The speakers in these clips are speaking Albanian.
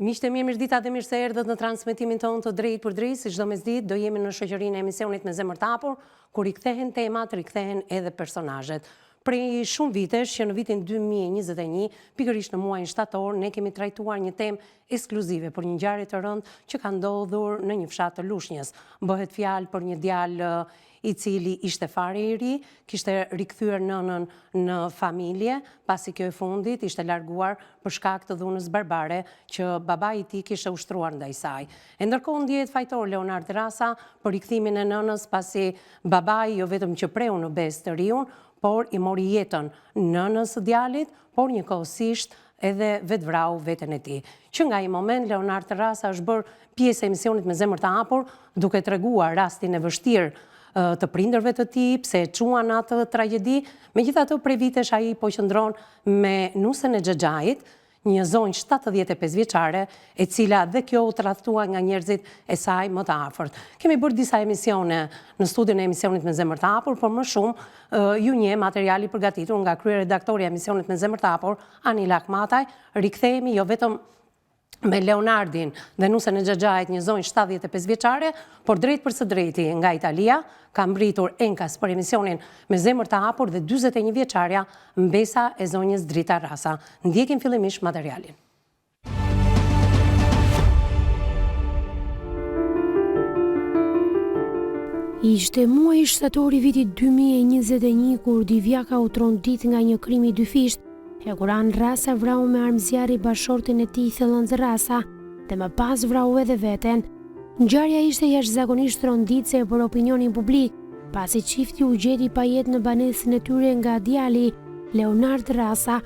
Miqtë e mirë, mirëdita dhe mirë se erdhët në transmetimin tonë të drejt për drejt, si çdo mesditë do jemi në shoqërinë e emisionit Me Zemër të Hapur, kur rikthehen temat, rikthehen edhe personazhet. Prej shumë vitesh që në vitin 2021, pikërisht në muajin shtator, ne kemi trajtuar një temë ekskluzive për një ngjarje të rëndë që ka ndodhur në një fshat të Lushnjës. Bëhet fjalë për një djalë I cili ishte fare I ri, kishte rikthyer nënën në familje, pasi kjo e fundit ishte larguar për shkak të dhunës barbare që babai I tij kishte ushtruar ndaj saj. E ndërkohë ndihet fajtor Leonard Rasa për rikthimin e nënës, pasi babai jo vetëm që preu në besë të riun, por I mori jetën nënës së djalit, por njëkohësisht edhe vetvrau veten e tij. Që nga I moment Leonard Rasa është bërë pjesë e emisionit Me Zemër të Hapur, duke treguar rastin e vështirë të prindërve të tij, pse e quan atë tragjedi. Megjithatë, prej vitesh ai po qëndron me nusën e Xhaxhait, një zonjë 75 vjeçare, e cila dhe kjo u tradhtua nga njerëzit e saj më të afërt. Kemi bërë disa emisione në studion e emisionit Me Zemër të Hapur, por më shumë ju njeh materiali përgatitur nga kryeredaktori I emisionit Me Zemër të Hapur, Anila Akmataj. Rikthehemi jo vetëm me Leonardin dhe nusën e Xhaxhait, një zonjë 75 vjeçare, por drejt për së drejti nga Italia ka mbritur enkas për emisionin Me Zemër të Hapur dhe 41 vjeçarja mbesa e zonjës Drita Rasa. Ndjekim fillimisht materialin. Ishte muaji shtator I vitit 2021 kur Divjaka u trondit nga një krim I dyfisht. Heguran Rasa vrau me armëzjarri bashortin e tij Thellënz Rasa dhe më pas vrau edhe veten. Ngjarja ishte jashtëzakonisht tronditse për opinionin publik, pasi çifti u gjeti pa jetë në banesën e tyre nga djali Leonard Rasa.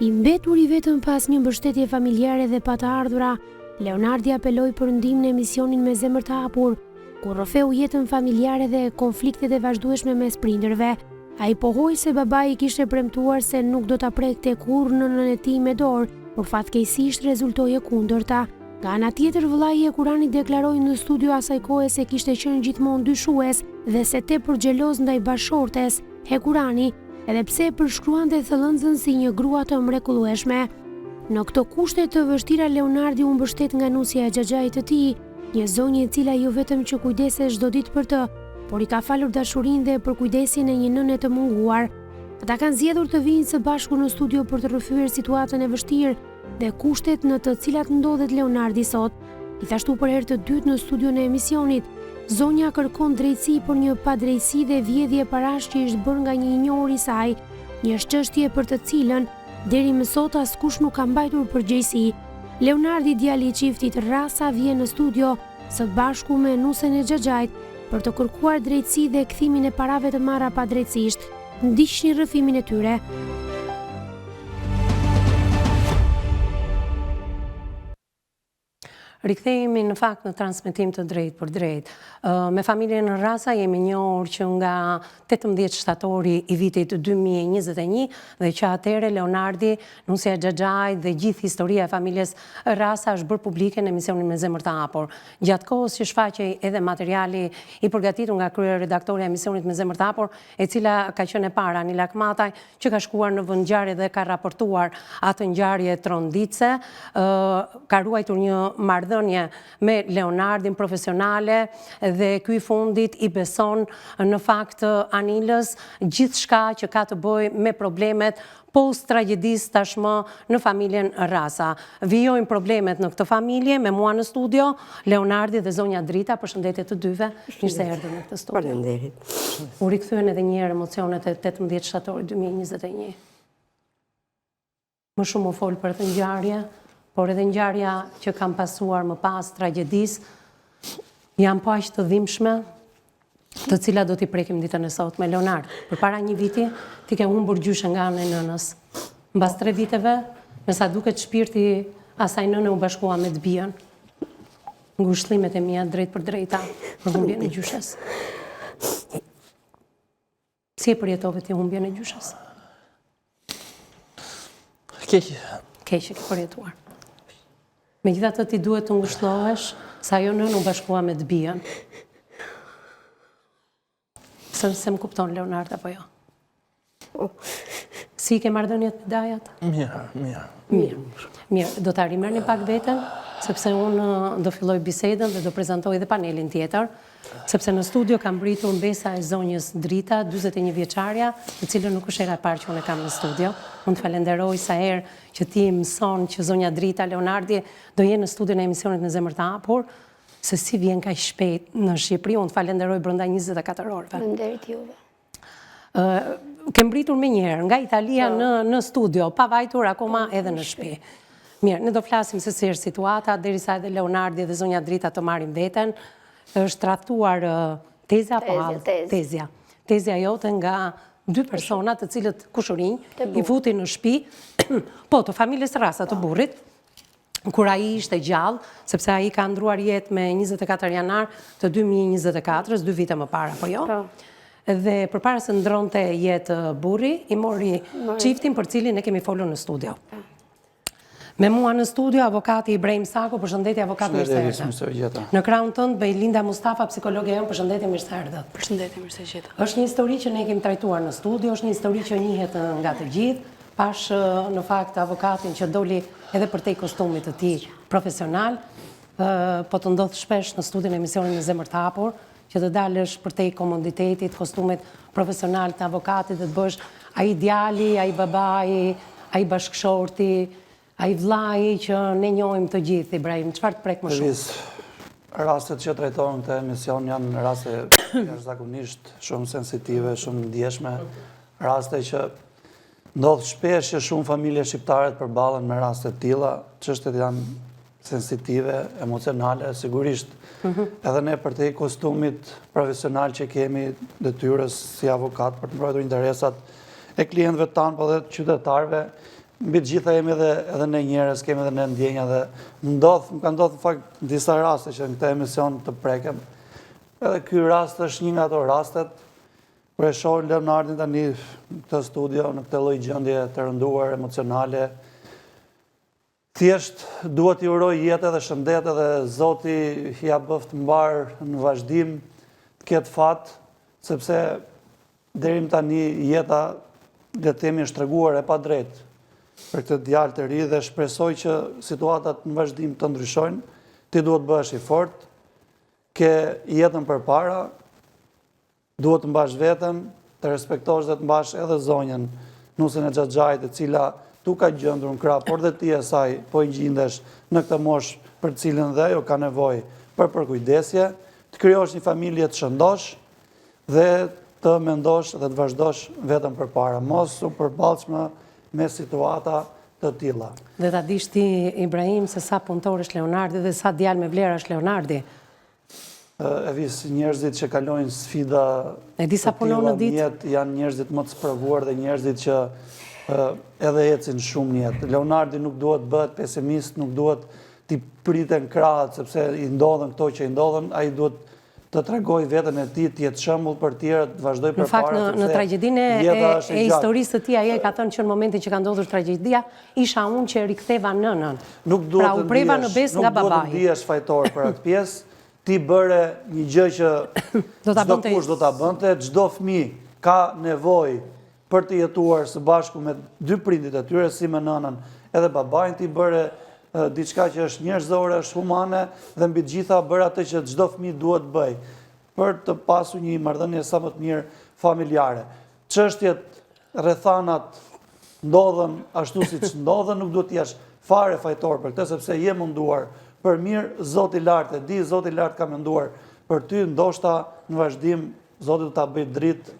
I mbetur I vetëm pas një mbështetje familjare dhe pa të ardhura, Leonardi apeloi për ndihmë në emisionin Me Zemër të Hapur, kur rrofeu jetën familjare dhe konfliktet e vazhdueshme mes prindërve. Ai pohoi se babai I kishte premtuar se nuk do ta prekte kurrë nënën e tij me dorë, por fatkeqësisht rezultoi e kundërta. Nga ana tjetër, vllai I Heguranit deklaroi në studio asaj kohe se kishte qenë gjithmonë dyshues dhe se tepër xheloz ndaj bashortes, Hegurani, edhe pse e përshkruante Thellënzën si një grua të mrekullueshme. Në këto kushte të vështira, Leonardi u mbështet nga nusja e Xhaxhait të tij, një zonjë e cila jo vetëm që kujdese çdo ditë për të, por I ka falur dashurinë dhe për kujdesin e një nëne të munguar. Ata kanë zgjedhur të vinë së bashku në studio për të rrëfyer situatën e vështirë dhe kushtet në të cilat ndodhet Leonardi sot. Gjithashtu për herë të dytë në studion e emisionit, zonja kërkon drejtësi për një padrejtësi dhe vjedhje parash që ishte bërë nga një I njohur I saj, një çështje për të cilën deri më sot askush nuk ka mbajtur përgjegjësi. Leonardi, djali I çiftit Rasa, vjen në studio së bashku me nusën e Xhaxhait për të kërkuar drejtësi dhe kthimin e parave të marra padrejtësisht. Ndiqni rrëfimin e tyre. Rikthehemi në fakt në transmetim të drejt për drejt. Me familjen Rasa jemi njohur që nga 18 shtatori I vitit 2021 dhe që atëherë Leonardi, nusja e Xhaxhait dhe gjithë historia e familjes Rasa është bërë publike në emisionin Me Zemër të Hapur. Gjatë kohës që shfaqej edhe materiali I përgatitur nga kryeredaktori e emisionit Me Zemër të Hapur, e cila ka qenë e para Anila Akmataj, që ka shkuar në vend ngjarje dhe ka raportuar atë ngjarje tronditse, ka ruajtur një marrëdhënie me Leonardin profesionale dhe ky I fundit I beson në fakt Anilës gjithçka që ka të bëjë me problemet post tragjedisë tashmë në familjen Rasa. Vijojnë problemet në këtë familje, me mua në studio, Leonardi dhe zonja Drita. Përshëndetje të dyve, mirë se erdhën në këtë studio. Faleminderit. U rikthyen edhe një herë emocionet e 18 shtatori 2021. Më shumë u fol për këtë ngjarje, por edhe ngjarja që kam pasuar më pas tragjedisë janë po aq të dhimbshme, të cilat do t'i prekim ditën e sot me Leonard. Përpara një viti ti ke humbur gjyshe nga ana e nënës. Mbas 3 viteve, me sa duket shpirti asaj nëne u bashkua me të bijën. Ngushëllimet e mia drejt për drejta për humbjen e gjyshes. Si e përjetove ti humbjen e gjyshes? Keq. Keq e ke përjetuar. Megjithatë ti duhet të ngushëllohesh sa ajo nënë u bashkua me të bijën. Se më kupton Leonard apo jo? Si ke marrëdhëniet me Dajat? Mirë, do ta rimerrni pak veten, sepse unë do filloj bisedën dhe do prezantoj edhe panelin tjetër, sepse në studio kam mbritur mbesa e zonjës Drita, 41 vjeçarja, e cilën nuk është hera e parë që unë e kam në studio. Unë të falenderoj sa herë që ti mëson që zonja Drita Leonardi do jenë në studion e emisionit Në zemër të hapur, se si vjen kaq shpejt në Shqipëri, unë të falenderoj brenda 24 orëve. Faleminderit juve. Kem mbritur me njëherë nga Italia në studio, pa vajtur akoma edhe në shtëpi. Mirë, ne do flasim se si është situata, derisa edhe Leonardi dhe zonja Drita të marrin veten. Është trajtuar tezja apo tezja. Tezja jote nga dy persona të cilët kushurinj i futin në shtëpi, po të familjes rasa të burrit, kur ai ishte gjallë, sepse ai ka ndruar jetë me 24 janar të 2024, 2 vite më parë, apo jo? Dhe përpara se ndronte jetë burri, i mori çiftin për cilin ne kemi folur në studio. Me mua në studio, avokati Ibrahim Sako, përshëndetje avokat, mirë se erdhët. Në krahun tënd Bejlinda Mustafa, psikologja jon, përshëndetje, mirë se erdhët. Përshëndetje, mirë se jeta. Është një histori që ne kemi trajtuar në studio, është një histori që njihet nga të gjithë. Pash në fakt avokatin që doli edhe përtej kostumit të tij profesional, po të ndodh shpesh në studion e emisionit Në zemër të hapur, që të dalësh përtej komoditetit, kostumit profesional të avokatit dhe të bësh ai djali, ai babai, ai bashkëshorti, ai vllai që ne njohim të gjithë. Ibrahim, çfarë të prek më shumë? Rastet që trajtohen këtë emision janë raste jashtëzakonisht shumë sensitive, shumë ndjeshme, raste që ndodh shpesh që shumë familje shqiptare përballen me raste të tilla, çështjet janë sensitive, emocionale, sigurisht. Edhe ne për te kostumit profesional që kemi detyrës si avokat për të mbrojtur interesat e klientëve tanë, po dhe qytetarëve, mbi të gjitha jemi edhe ne njerëz, kemi edhe ne ndjenja dhe më ka ndodhur në fakt në disa raste që në këtë emision të prekem. Edhe ky rast është një nga ato rastet kur e shoh Leonardin tani në këtë studio, në këtë lloj gjendje të rënduar emocionale. Thjesht duhet i uroj jetë dhe shëndet edhe Zoti ja bëft mbar në vazhdim të ketë fat, sepse deri më tani jeta le të themi është treguar e padrejtë për këtë djalë të ri dhe shpresoj që situatat në vazhdim të ndryshojnë. Ti duhet bëhesh i fortë, ke jetën përpara, duhet të mbash veten, të respektosh dhe të mbash edhe zonjën Nusën e Xhaxhait, e cila tu ka gjendur në krah, por dhe ti e saj po i gjindesh në këtë moshë për cilën dhe jo ka nevojë për përkujdesje, të krijosh një familje të shëndosh dhe të mendosh dhe të vazhdosh vetëm përpara, mos u përballsh me situata të tilla. Dhe ta dish ti, Ibrahim, se sa punëtor është Leonardi dhe sa djalë me vlera është Leonardi. E vis njerëzit që kalojnë sfida e di sa punon në ditë, janë njerëzit më të sprovuar dhe njerëzit që edhe ecin shumë jetë. Leonardi nuk duhet bëhet pesimist, nuk duhet t'i priten krahët, sepse i ndodhen këto që i ndodhen, ai duhet të tregoj veten e tij, të jetë shembull për tjerët, të vazhdoj përpara. Në fakt, në tragjedinë e historisë të tij, ai ka thënë që në momentin që ka ndodhur tragjedia, isha unë që riktheva nënën. Pra u preva në besë nga babai. Nuk duhet të ndihesh fajtor për atë pjesë. Ti bëre një gjë që çdo kush do ta bënte, çdo fëmijë ka nevojë për të jetuar së bashku me dy prindit e tyre, si me nënën edhe babain. Ti bëre diçka që është njerëzore, është humane dhe mbi të gjitha bëre atë që çdo fëmijë duhet bëj për të pasur një marrëdhënie sa më të mirë familjare. Çështjet, rrethanat ndodhen ashtu siç ndodhen, nuk duhet të jesh fare fajtor për këtë, sepse je munduar për mirë, Zoti i lartë e di, Zoti i lartë ka menduar për ty, ndoshta në vazhdim Zoti do ta bëj dritë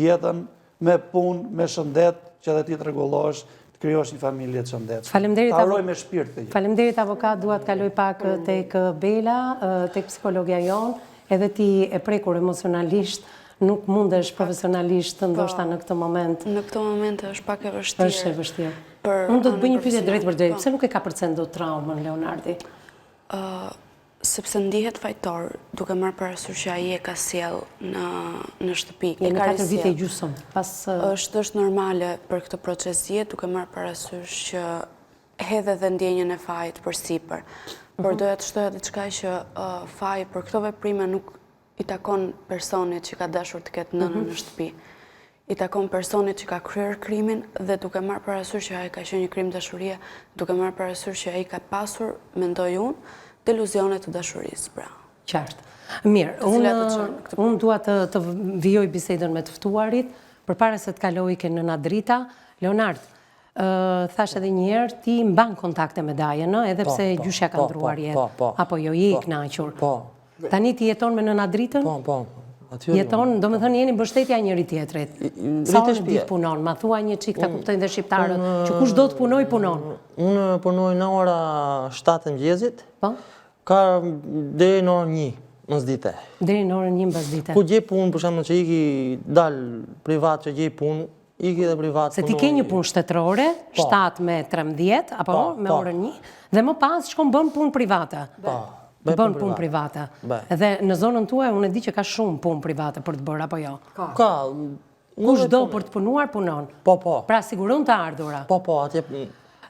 jetën me punë, me shëndet, që edhe ti të rregullohesh, të krijosh një familje të shëndetshme. Faleminderit. Ta uroj me shpirt këtë gjë. Faleminderit avokat, dua të kaloj pak tek Bela, tek psikologja jon, edhe ti e prekur emocionalisht, nuk mundesh profesionalisht ndoshta në këtë moment. Në këtë moment është pak e vështirë. Është e vështirë. Unë do të bëj një pyetje drejt për drejt. Pse nuk e ka përcen dot traumën Leonardi? Sepse ndihet fajtor, duke marrë parasysh që ai e ka sjell në shtëpi. Në 4 vite e gjysmë. Është normale për këtë proces jetë, duke marrë parasysh që hedhe dhe ndjenjën e fajit përsipër. Por doja të shtoja diçka që faji për këto veprime nuk i takon personit që ka dashur të ketë nënën në shtëpi. I i takon personit që ka kryer krimin dhe duke marrë parasysh që ai ka qenë një krim dashurie, duke marrë parasysh që ai ka pasur, mendoj unë, deluzionet të dashurisë, pra. Qartë. Mirë, unë dua të vijoj bisedën me të ftuarit, përpara se të kaloj ke nëna Drita. Leonard, thash edhe një herë, ti mban kontakte me Dajën, edhe pse gjyshja ka ndruar jetë, apo jo, je i kënaqur. Tani ti jeton me nëna Dritën? Po. Jeton, do me thënë jeni mbështetja njëri tjetrit. Sa orë ditë punon? Ma thua një qik, ta kuptojnë dhe shqiptarët, që kush do të punoj, punon. Unë punoj në ora 7 mëngjesit, ka deri në orën 1 mësdite. Deri në orën 1 mësdite. Ku gjej punë, për shembull që iki dal privat që gjej punë, iki dhe privat. Se ti ke një punë shtetërore, 7 me 13, apo me orën 1, dhe më pas shkon bën punë private. Bën punë private. Edhe në zonën tuaj unë e di që ka shumë punë private për të bërë, apo jo? Ka. Kush do për të punuar, punon. Po. Pra siguron të ardhura. Po, atje.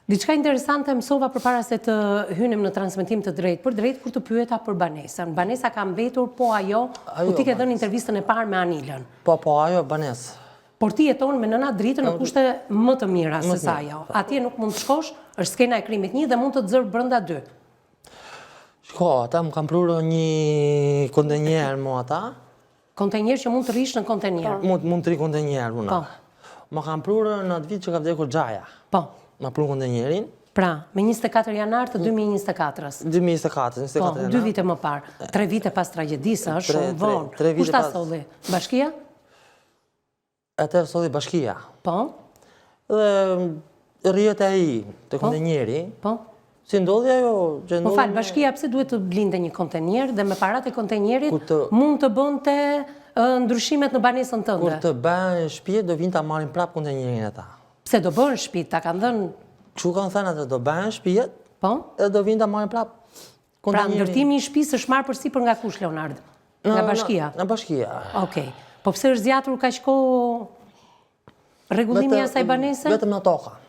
Diçka interesante mësova përpara se të hynim në transmetim të drejtë për drejtë kur të pyeta për banesën. Banesa ka mbetur, po ajo, ku ti ke dhënë intervistën e parë me Anilën. Po, ajo banesë. Por ti jeton me nëna Dritën në kushte më të mira se sa ajo. Atje nuk mund të shkosh, është skena e krimit 1 dhe mund të të zërë brenda 2. Shko, ata më kam prurë një kontenjer mu ata. Kontenjer që mund të rish në kontenjer. Mund të ri kontenjer muna. Më kam prurë në atë vit që ka vdekur Xhaja. Ma prurë kontenjerin. Pra, me 24 janar të 2024-ës. 2024 janar. 2 vite më parë. 3 vite pas tragjedisë, është shumë vonë. Kushta solli? Bashkia? Atër solli bashkia. Po? Dhe rrjet e ai të kontenjeri. Po? Si ndodhi ajo? Më falë, bashkia pse duhet të blinde një kontenjer dhe me parat e kontenjerit mund të bënte ndryshimet në banesën tënde? Kur të bëjnë shtëpi, do vinë ta marrin prap kontenjerin ata. Pse do bëjnë shtëpi, ta kanë dhënë? Kështu kanë thënë atë, do bëjnë shtëpi, po? Edhe do vinë ta marrin prap kontenjerin. Pra ndërtimi i shtëpisë është marrë përsipër nga kush, Leonard? Nga bashkia? Nga bashkia. Okej. Po pse është zgjatur kaq kohë rregullimi i asaj banese? Vetëm në toka.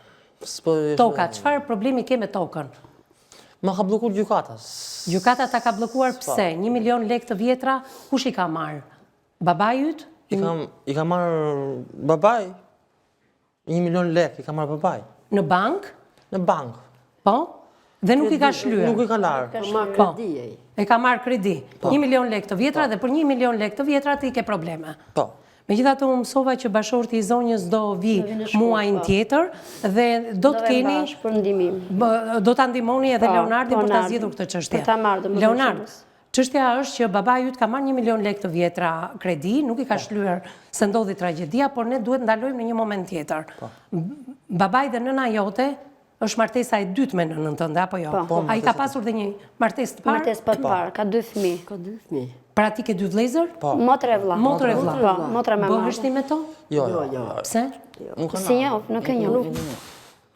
Toka, çfarë problemi ke me tokën? Ma ka bllokuar gjykata. Gjykata ta ka bllokuar pse? 1 milion lekë të vjetra, kush i ka marrë? Babai yt? I ka marrë babai. 1 milion lekë i ka marrë babai. Në bank? Në bank. Po? Dhe nuk i ka shlyer? Nuk i ka larë. Ka marrë kredi ai. E ka marrë kredi. 1 milion lekë të vjetra dhe për 1 milion lekë të vjetra ti ke probleme. Po. Megjithatë unë mësova që bashorti i zonjës do vi muajin tjetër dhe do të keni do ta ndihmoni edhe Leonardin për ta zgjidhur këtë çështje. Leonard, çështja është që babai yt ka marrë 1 milion lekë të vjetra kredi, nuk i ka shlyer se ndodhi tragjedia, por ne duhet ndalojmë në një moment tjetër. Babai dhe nëna jote është martesa e dytë me nënën tënde, apo jo? Ai ka pasur dhe një martesë të parë? Martesë të parë, ka 2 fëmijë. Pra ti ke 2 vëllezër? Motra e vëlla. Motra e vëlla. Motra me madhe. Bëheshti me to? Jo. Pse? Si jo, nuk e njoh.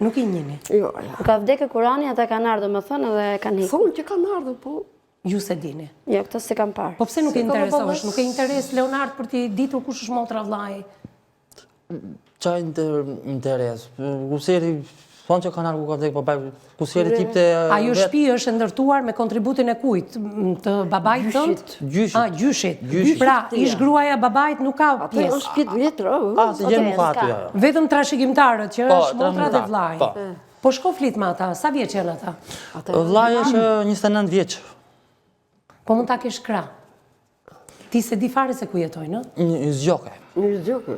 Nuk i njeni? Jo. Ka vdekur Kurani, ata kanë ardhur më thënë dhe kanë ikur. Thonë që kanë ardhur, po. Ju se dini? Jo, këtë si kam parë. Po pse nuk e interesosh? Nuk e interes Leonard për t'i ditur kush është motra vllai? Qa interes? Kuseri, thonë që kanë ardhur ku ka vdekur babai, kuseri tip të... Ajo shtëpi është ndërtuar me kontributin e kujt? Të babait tënd? Gjyshit. Gjyshit. Pra, ish gruaja babait nuk ka Atë pjesë. është shtëpi vjetër, Se gjenë më aty ajo. Vetëm trashëgimtarët që është motra dhe vllai. Po shko flit me ata, sa vjeç janë ata? Vllai është 29 vjeç. Po mund ta kesh krah. Ti se di fare se ku jetojnë, ë? Një zgjoke. Një zgjoke.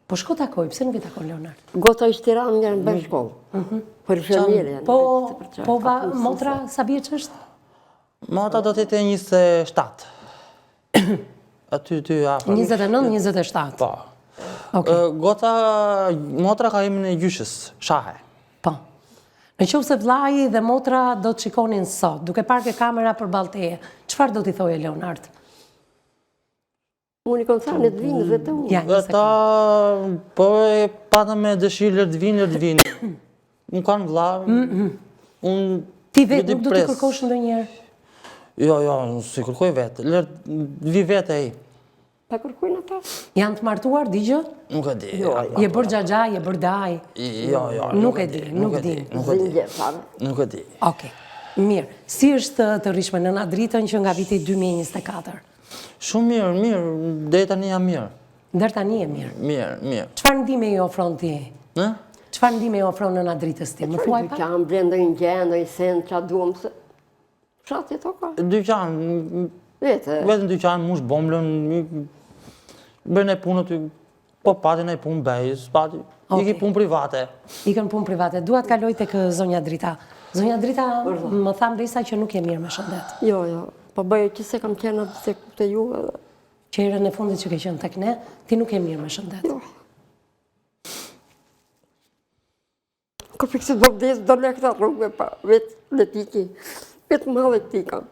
Po shko takoj, pse nuk i takon Leonard? Gota ishtë Tiranë nga në bashkollë. Për familje. Po motra sa vjeç është? Motra do të jetë 27. Aty afër. 29, 27. Po. Gota, motra ka emrin e gjyshës, Shahe. Po. Në qoftë se vllai dhe motra do të shikonin sot, duke parë ke kamera përballë teje, çfarë do t'i thoje Leonard? Unë i kom thënë të vinë dhe të unë. Ja, një Ata, po e patëm me dëshirë lërë të vinë. Unë kanë vlarë. Ti vetë nuk do t'i kërkosh ndonjëherë? Jo, si kërkoj vetë. Lërë vi vetë e i. Ta kërkojnë ata? Janë të martuar, di gjë? Nuk e di. Je bërë gjagja, je bërë daj? Jo, Nuk e di, nuk di. Nuk e di. Oke, mirë. Si është të rishme nëna Dritën që nga viti 2024? Shumë mirë, deri tani jam mirë. Ndër tani e mirë. Mirë. Çfarë ndihme i ofron ti? Në? Çfarë ndihme i ofron nëna Dritës ti? Më thuaj pak. Dyqan, blendë një gjë, ndonjë sen, qa duam se... Fshati to ka. Dyqan, Vete. vetëm dyqan, mush bomblën, bërë në punët, po pati në punë bejës, pati, i ki punë private. Ikën punë private. Dua të kaloj tek zonja Drita. Zonja Drita më tha Mrisa që nuk je mirë me shëndet. Jo, po bëjë që se kam qenë atë se kupte ju edhe... Që herën e fundit që ke qenë tek ne, ti nuk je mirë me shëndet. Jo. Ka fikse do vdes, do le këta rrugve pa, vetë le tiki, vetë madhe ti kam.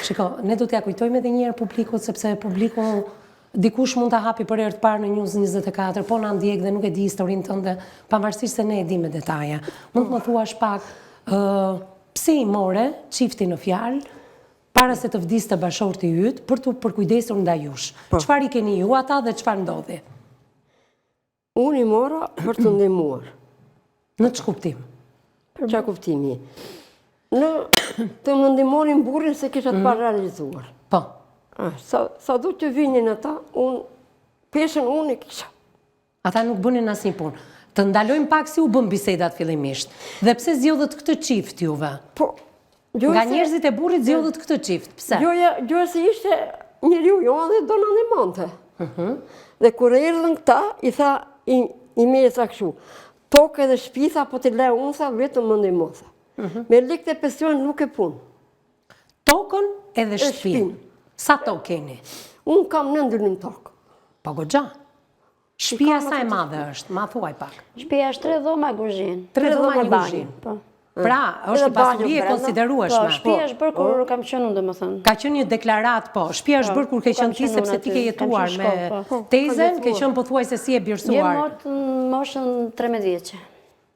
Shiko, ne do t'ja kujtojmë edhe një herë publikut, sepse publiku dikush mund ta hapi për herë të parë në News 24, po na ndjek dhe nuk e di historinë tënde, pavarësisht se ne e di me detaje. Mund të më thuash pak pse i more çifti në fjalë para se të vdiste bashorti yt për të përkujdesur ndaj jush. Çfarë i keni ju ata dhe çfarë ndodhi? Unë i mora për të ndihmuar. Në ç'kuptim? Qa kuptimi? Në të më ndihmonin burrin se kisha të paralizuar. Po. Sa du të vinin ata, peshen unë e kisha. Ata nuk bënin asnjë punë. Të ndalojmë pak si u bën bisedat fillimisht. Dhe pse zgjodhët këtë çift juve? Po, Nga njerëzit e burrit zgjodhët këtë çift. Pse? Gjoja se ishte njeriu jo dhe do në ndihmonte. Dhe kur erdhën këta, i tha i mirë sa kështu. Tokë edhe shpisa, po t'i le unë sa vetëm më ndihmosa. Me lekë e pension nuk e punë. Tokën edhe shtëpinë. Sa tokë keni? Unë kam 9 tokë. Po goxha. Shtëpia sa e madhe është? Ma thuaj pak. Shtëpia është 3 dhoma kuzhinë. 3 dhoma një kuzhinë. Po. Pra, është pasuri e konsiderueshme. Po, shtëpia është bërë kur kam qenë unë, domethënë. Ka qenë një deklarat, po. Shtëpia është bërë kur ke qenë ti, sepse ti ke jetuar me tezën, ke qenë pothuajse si e birësuar. Je moshën 13 vjeçe.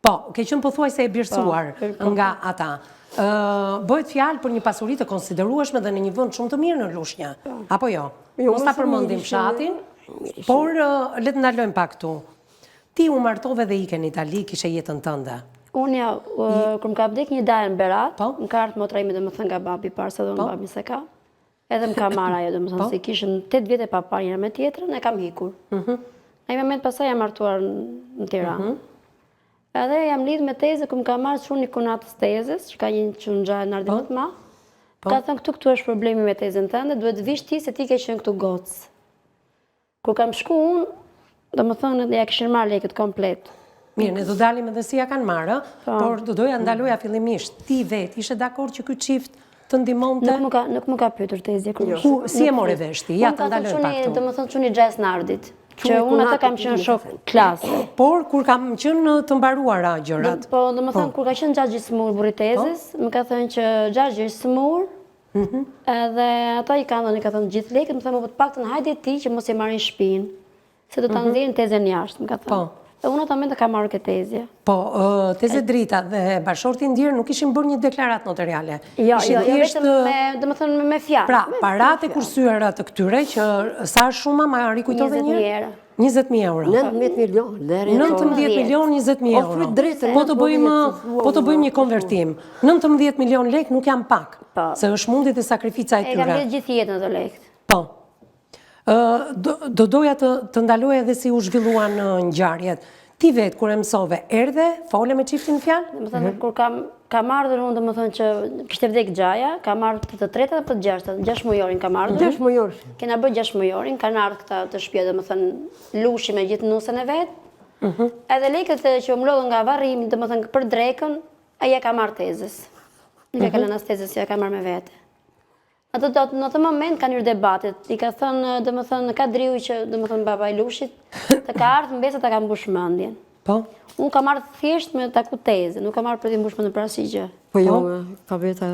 Po, ke qenë pothuajse e birësuar nga ata. Bëhet fjalë për një pasuri të konsiderueshme dhe në një vend shumë të mirë në Lushnjë. Apo jo? Mos ta përmendim fshatin, por le të ndalojmë pak këtu. Ti u martove dhe ike në Itali, kishe jetën tënde. Unë kur më ka vdek një dalë në Berat, më ka ardhur motra ime domethënë nga babi parë se do në babi se ka. Edhe më ka marrë ajo domethënë se kishin 8 vjet e pa parë njëra me tjetrën, e kam ikur. Ai moment pasaj jam martuar në Tiranë. Edhe jam lidh me tezë ku më ka marrë çuni konatës tezës, që ka një çunxha në ardhmë të madh. Ka thënë këtu është problemi me tezën tënde, duhet të vish ti se ti ke qenë këtu gocë. Kur kam shku unë, domethënë ja kishin marrë lekët komplet. Mirë, ne do dalim edhe si ja kanë marrë, por do doja ndaloja fillimisht. Ti vetë ishe dakord që ky çift të ndihmonte? Nuk më ka pyetur tezja kur. Si e more vesh ti? Ja të ndaloj pak këtu. Domethënë çuni Xhes Nardit, që unë ata kam qenë shok klasë. Por kur kam qenë të mbaruara gjërat. Po, domethënë kur ka qenë Xhaxhi Smur burri tezës, më ka thënë që Xhaxhi është smur. Edhe ata i kanë dhënë, ka thënë gjithë lekët, më thënë më të paktën hajde ti që mos e marrin shtëpinë, se do ta nxjerrin tezën jashtë, më ka thënë. Dhe unë atamente ka marrë këtë tezje. Po, tezë Drita dhe bashorti Ndir nuk ishin bërë një deklarat notariale. Jo, vetëm me fjalë. Pra, paratë e kursyeara të këtyre, që sa shuma ma rikujtove një? 20.000 euro. 19 milion. 19 milion, 20.000 euro. Po të bëjmë një konvertim. 19 milion lek nuk janë pak, se është mundit e sakrifica e tyre. E kam gjithë gjithë jetën të lekët. Po. Do doja të ndaloj edhe si u zhvilluan ngjarjet. Ti vetë, kur e mësove, erdhe, fole me çiftin fjalë? Domethënë, kur kam ardhur unë, domethënë që kishte vdek Xhaja, kam ardhur të tretë apo të gjashtë, 6 mujorin kam ardhur. 6 mujor. Kena bërë 6 mujorin, kanë ardhur këta të shtëpia, domethënë Lushi me gjithë nusën e vet. Edhe lekët që u mlodhën nga varrimi, domethënë për drekën, ai ja ka marrë tezës. Nuk e ka lënë as tezës, ja ka marrë me vete. Në atë moment kanë hyrë debatet, i ka thënë, domethënë, Kadriu që, domethënë, baba i Lushit, të ka ardhur mbesa ta ka mbush mendjen. Po. Unë kam marrë thjesht me taku tezë, nuk kam marrë për t'i mbush mendjen për asnjë gjë. Po jo, ka veta.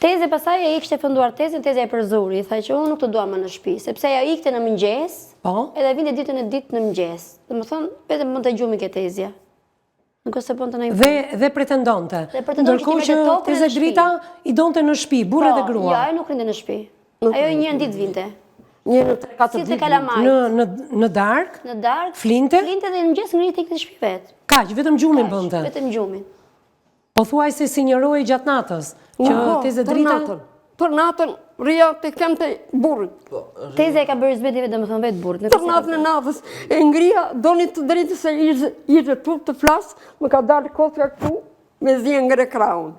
Tezë pastaj ai kishte funduar tezën, tezja e përzuri, i tha që unë nuk të dua më në shtëpi, sepse ajo ikte në mëngjes, edhe vinte ditën e ditë në mëngjes. Domethënë, vetëm mund të gjumi ke tezja. Nuk ose bënte ndonjë. Dhe pretendonte. Ndërkohë që Tezë Drita i donte në shtëpi, burrë dhe grua. Jo, ajo nuk rinte në shtëpi. Ajo një ditë vinte. Një në 3-4 ditë. Në darkë? Në darkë. Flinte? Flinte dhe në mëngjes ngrihej tek shtëpi vet. Kaq, vetëm gjumin bënte. Vetëm gjumin. Po thuaj se sinjoroi gjatë natës që Tezë Drita për natën rria të kem të burrit. Teza e ka bërë zbetive dhe më thënë vetë burrit. Të natën e natës, e ngria, doni të drejtë se ishte tup të flasë, më ka dalë kofja këtu, me zi e ngre kraun.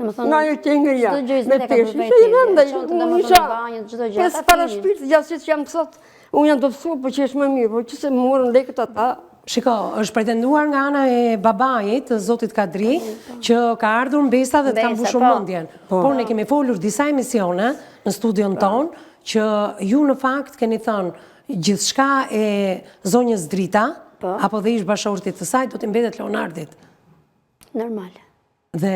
Nga jo që ngria, me peshë, që i rëndaj, unë isha, pesë para shpirtë, gjasë që jam pësat, unë jam të pësu, po që është më mirë, po që se më morën lekët ata. Shiko, është pretenduar nga ana e babait, zotit Kadri, që ka ardhur mbesa dhe të kam mbushur mendjen. Por ne kemi folur disa emisione në studion ton, që ju në fakt keni thënë gjithçka e zonjës Drita, apo dhe ish bashortit të saj, do t'i mbetet Leonardit. Normal. Dhe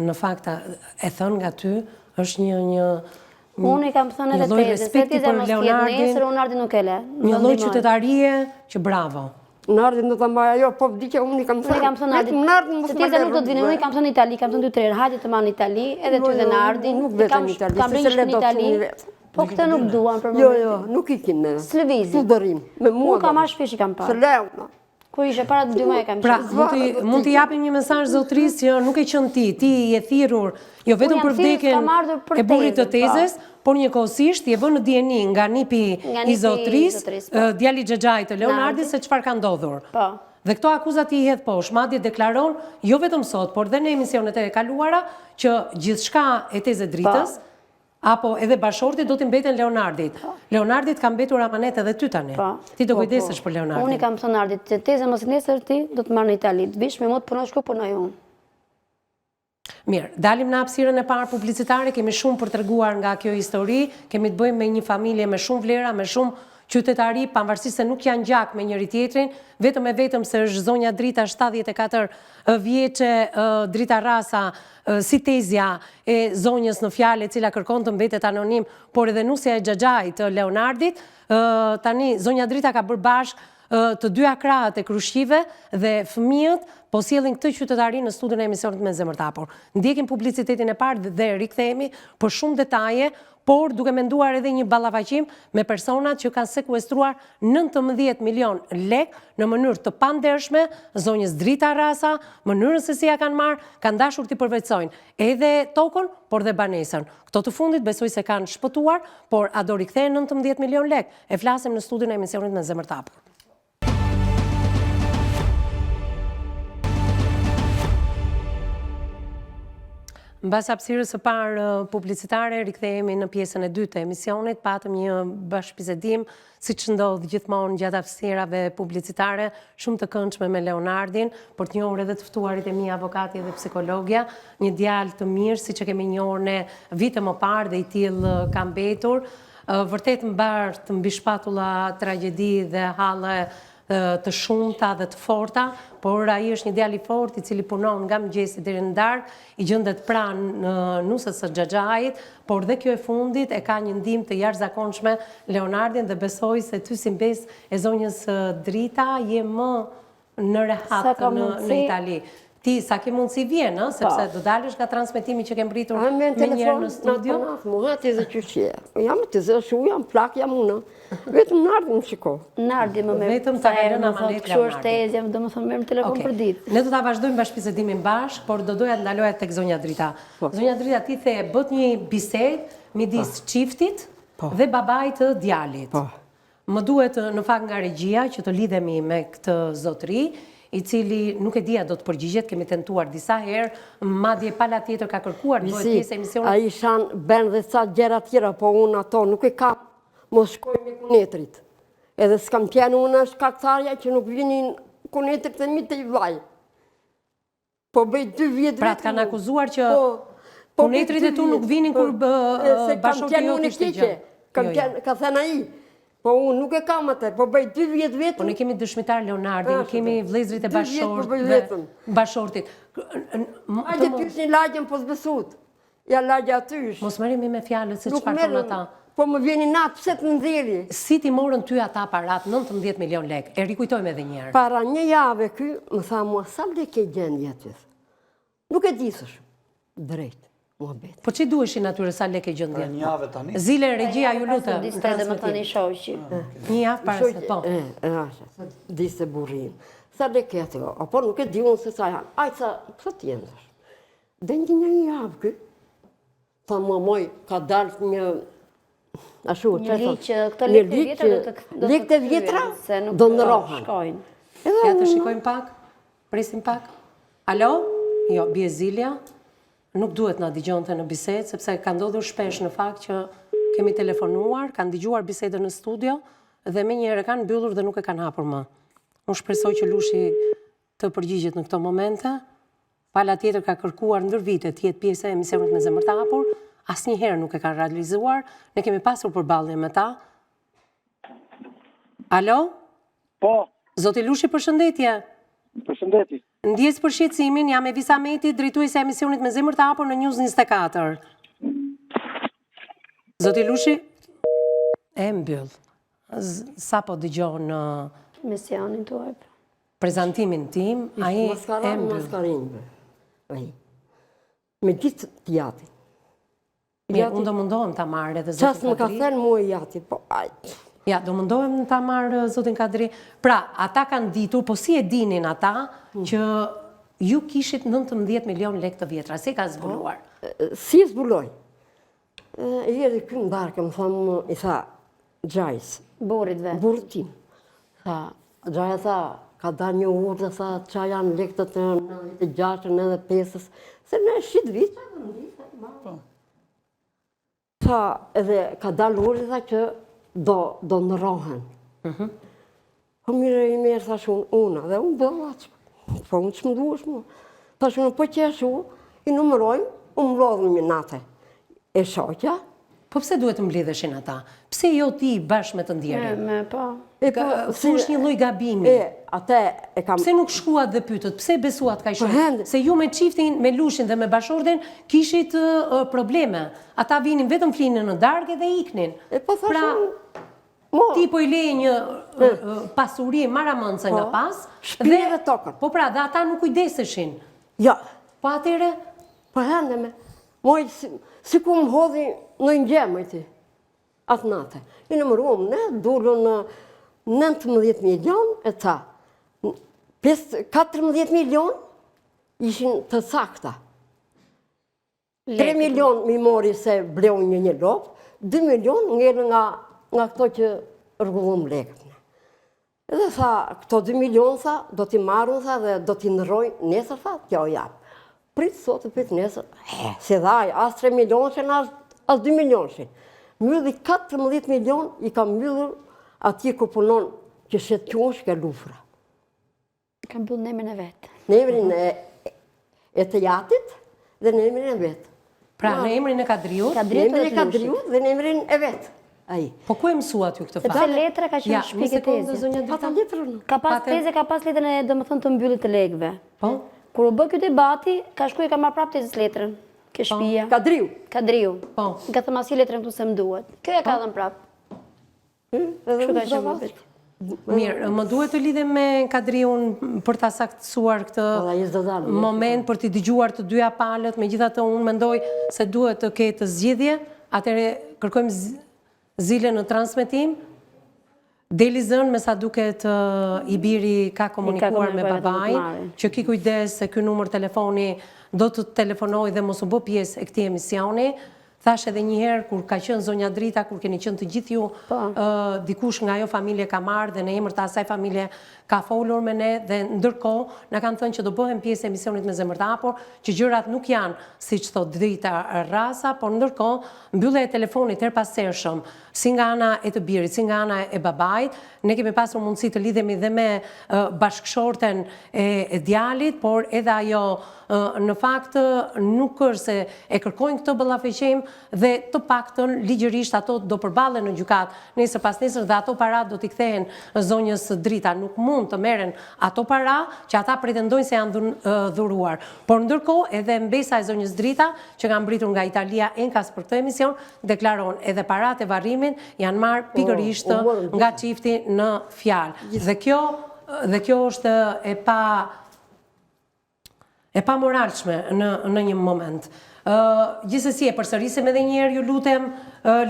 në fakt e thënë nga ty, është një Unë i kam thënë edhe lloj tezë, se respekti tezë për mos jetë Leonardin, nesër, Leonardi nuk e le. një lloj qytetarie që bravo. Nardin do të mbaja jo, po di që unë i kam Unë i kam thënë Nardin, se teza nuk do të vinë, unë i kam thënë Itali, kam thënë 2-3 herë, hajde të marrë në Itali, edhe ty dhe Nardin, nuk vetëm Itali, kam se rrish le në do të Itali, vetë. po këtë nuk duan për Jo, momentin. nuk i kinë. S'lëvizin. Tu dërim, me mua. Unë kam marrë shpesh i kam Se parë. leuna. Kur ishe para 2 muaj kam Pra, qenë. mund t'i japim një mesazh zotrisë që nuk e qenë ti je thirrur, jo vetëm jam për thirrur, vdekjen s'kam ardhur për e burrit të tezën, tezës, por njëkohësisht je vënë në dieni nga nipi i zotrisë, djali Xhaxhait të Leonardit se çfarë ka ndodhur. Po. Dhe këto akuzat i hedh poshtë, madje deklaron jo vetëm sot, por dhe në emisionet e kaluara që gjithçka e tezë Dritës apo edhe bashortit do t'i mbeten Leonardit. Leonardit ka mbetur amanet edhe ty tani. Ti do kujdesesh për Leonardin. Unë i kam thënë Nardit, që teza mos nesër ti do të marrë në Itali, të vish me mu të punosh ku punoj unë. Mirë, dalim në hapësirën e parë publicitare, kemi shumë për treguar nga kjo histori, kemi të bëjmë me një familje me shumë vlera, me shumë qytetari, pavarësisht se nuk janë gjak me njëri tjetrin, vetëm e vetëm se është zonja Drita 74 vjeçe, Drita Rasa, si tezja e zonjës në fjalë e cila kërkon të mbetet anonim, por edhe nusja e Xhaxhait të Leonardit, tani zonja Drita ka bërë bashkë të dy akrahët e Krushqive dhe fëmijët po sjellin këtë qytetari në studion e emisionit Me Zemër të Hapur. Ndjekim publicitetin e parë dhe rikthehemi për shumë detaje, por duke menduar edhe një ballafaqim me personat që kanë sekuestruar 19 milion lek në mënyrë të pandershme zonjës Drita Rasa, mënyrën se si ja kanë marrë, kanë dashur t'i përveçojnë edhe tokën, por dhe banesën. Këto të fundit besoj se kanë shpëtuar, por a do rikthehen 19 milion lek? E flasim në studion e emisionit Me Zemër të Hapur. Mbas hapësirës së parë publicitare, rikthehemi në pjesën e dytë të emisionit, patëm një bashkëbisedim, siç ndodh gjithmonë gjatë hapësirave publicitare, shumë të këndshme me Leonardin, për të njohur edhe të ftuarit e mi avokati dhe psikologja, një djalë të mirë, siç e kemi njohur ne vite më parë dhe i tillë ka mbetur, vërtet mbart mbi shpatulla tragjedi dhe halle të shumta dhe të forta, por ai është një djalë i fortë i cili punon nga mëngjesi deri në darkë, i gjendet pranë nusës së Xhaxhait, por dhe kjo e fundit e ka një ndihmë të jashtëzakonshme Leonardin dhe besoj se ty si mbes e zonjës Drita je më në rehat në Itali. Ti sa ke mundësi vjen, sepse do dalësh nga transmetimi që kem britur me njerë në studio. Mua të zë qështje. Jam të zë shu, jam plak, jam unë. Vetëm Nardi më shiko. Nardi më me vetëm ta herë në amanet kështu është tezja, do më thëmë me telefon për ditë. Ne do ta vazhdojmë bashkëbisedimin bashkë, por do doja të ndaloja tek zonja Drita. Zonja Drita, ti the bët një bisedë midis çiftit dhe babait të djalit. Më duhet në fakt nga regjia që të lidhemi me këtë zotëri, i cili nuk e dia do të përgjigjet, kemi tentuar disa herë, madje pala tjetër ka kërkuar të bëhet pjesë e emisionit. A i shanë ben dhe ca gjera tjera, po unë ato nuk e kam, mos shkoj me kunetrit. Edhe s'kam qenë unë është kaktarja që nuk vinin kunetrit e mi të i vaj. Po bëj 2 vjetë Pra të kanë akuzuar që kunetrit e tu nuk vinin kur bashorti jo kishte gjë. Ka thënë ai. Po unë nuk e kam atë, po bëj 2 vjetë vetëm. Po ne kemi dëshmitar Leonardin, kemi vëllezërit e bashortit. Hajde ty një lagjen po s'besut. Ja lagja atysh. Mos marrimi me fjalët se çfarë thonë ata. Po më vjeni natë, pse të nxjerri? Si ti morën ty ata parat 19 milion lek? E rikujtojmë edhe një herë. Para një jave ky, më tha mua, sa lek e gjendja ty? Nuk e disësh. Drejt. Po që duheshin atyre sa lek e gjëndje? Një javë tani? Zile, regjia ju lutë. Diste dhe më thani shoqi. Një javë para se po. Diste burin. Sa lek e atë, apo nuk e di unë se sa janë. Ajë sa, pësa t'jendësh? Dhe një javë kë, tha moj, ka dalë një... Një ligj që këto lekët e vjetra do të lekët e vjetra do ndrohen. Shkojnë. Ja të shikojmë pak, presim pak. Alo? Jo, bie Zilja. Nuk duhet na dëgjonte në bisedë, sepse ka ndodhur shpesh në fakt që kemi telefonuar, kanë dëgjuar bisedën në studio dhe me njëherë kanë mbyllur dhe nuk e kanë hapur më. Unë shpresoj që Lushi të përgjigjet në këto momente. Pala tjetër ka kërkuar ndër vite të jetë pjesë e emisionit Me Zemër të Hapur, asnjëherë nuk e kanë realizuar. Ne kemi pasur përballje me ta. Alo? Po, Zoti Lushi, përshëndetje. përshëndetje. Ndjes për shqetësimin, jam Evisa Meti, drejtuese e emisionit Me Zemër të Hapur në News 24. Zoti Lushi, e mbyll. Sa po dëgjon në Misionin tuaj. prezantimin tim, ai e mbyll. Maskarinve. Me gjithë të jati. Mirë, unë do mundohem ta marrë edhe Qas zotin më ka Kadri. thënë mua jati, po ajtë. Ja, do mundohem ta marrë zotin Kadri. Pra, ata kanë ditur, po si e dinin ata që ju kishit 19 milion lekë të vjetra, si ka zbuluar? Si zbuloj? I vjeri kënë barë, më thamë, i tha, Gjajs, Burrit vetë. burë tim. Tha, Gjaja tha, ka da një urdhë, tha, qa janë lektët në 96 edhe 5-ës, se në 7 vite, tha, edhe ka dalë urdhë, tha, që do ndrohen. Po mire i merë, thash unë, dhe unë bëlla që, po unë që më duesh mu. Thash unë, po që eshu, i numërojmë, unë mlodhëm një nate e shoqja. Po pse duhet të mblidheshin ata? Pse jo ti bashkë me të ndjerin? Po. Thush një lloj gabimi. Ate e kam... Pse nuk shkuat dhe pyetët? Pse besuat kaq shumë? hende. Se ju me çiftin, me Lushin dhe me bashordin kishit probleme. Ata vinin vetëm flinin në darkë dhe iknin. E po thash Pra, unë, ti po i leje një pasuri maramëndse nga pas. shpirë dhe tokën. Po pra, dhe ata nuk kujdeseshin. Ja, Po atëre, po hende me. Moj, si ku më hodhi në ngjemë ti, atë nate. I numëruam ne, dullu në 19 milion, e ta. 14 milion ishin të sakta. 3 milion mi mori se bleu një lopë, 2 milion ngellë nga këto që rgullum lekët. Edhe tha, këto 2 milion, tha, do t'i marrën, tha, dhe do t'i nërojnë, nesër, tha, t'ja o japë. Pritë sot e pritë nesër, se dhaj, as 3 milion shenë, as 2 milion shenë. Mylli 14 milion i ka myllur atje ku punon që shetë qosh ke lufra. Kam bëllë në emrin e vetë. Në emrin e të jatit dhe në emrin e vetë. pra në emrin e Kadriut, Në emrin e Kadriut dhe në emrin e vetë. Ai. po ku e mësuat ju këtë Sepse fakt? letra ka qenë Ja, shpike një sekondë, teze. zonja Pata Drita. letrën. Ka pas teze, ka pas letrën e domethënë të mbyllit të lekëve. Po? Kur u bë ky debati, ka shkuar ka marr prapë tezës letrën. Ke shtëpia. Kadriu. Kadriu. Po. Ka thënë asi letrën këtu se më duhet. Kjo e ka dhënë prapë. Edhe Kështu ka më qenë zëvat. vërtet. Mirë, më duhet të lidhem me Kadriun për ta saktësuar këtë Po, ai s'do dalë. moment për t'i dëgjuar të dyja palët, megjithatë unë mendoj se duhet të ketë zgjidhje, atëherë kërkojmë Zile në transmetim. Deli Zën, me sa duket i biri ka komunikuar me komunikuar vetëm babaj, të marrin. që ki kujdes se ky numër telefoni do të telefonoj dhe mos u bë pjesë e këtij emisioni. Thash edhe një herë, kur ka qenë zonja Drita, kur keni qenë të gjithë ju, dikush nga ajo familje ka marrë dhe në emër të asaj familje ka folur me ne dhe ndërkohë na kanë thënë që do bëhem pjesë e emisionit Me Zemër të Hapur, që gjërat nuk janë siç thot Drita Rasa, por ndërkohë mbyllja e telefonit her pashershëm, si nga ana e të birit, si nga ana e babait. Ne kemi pasur mundësi të lidhemi dhe me bashkëshorten e djalit, por edhe ajo në fakt nuk është se e kërkojnë këtë ballafaqim dhe të paktën ligjërisht ato do përballen në gjykat nesër pas nesër dhe ato para do t'i kthehen zonjës Drita. Nuk mund të merren ato para që ata pretendojnë se janë dhuruar. Por ndërkohë edhe mbesa e zonjës Drita, që ka mbritur nga Italia enkas për këtë emision, deklaron edhe paratë e varrimit janë marrë pikërisht nga çifti në fjalë. Dhe kjo është e pa moralshme në një moment. Gjithsesi e përsërisim edhe një herë, ju lutem,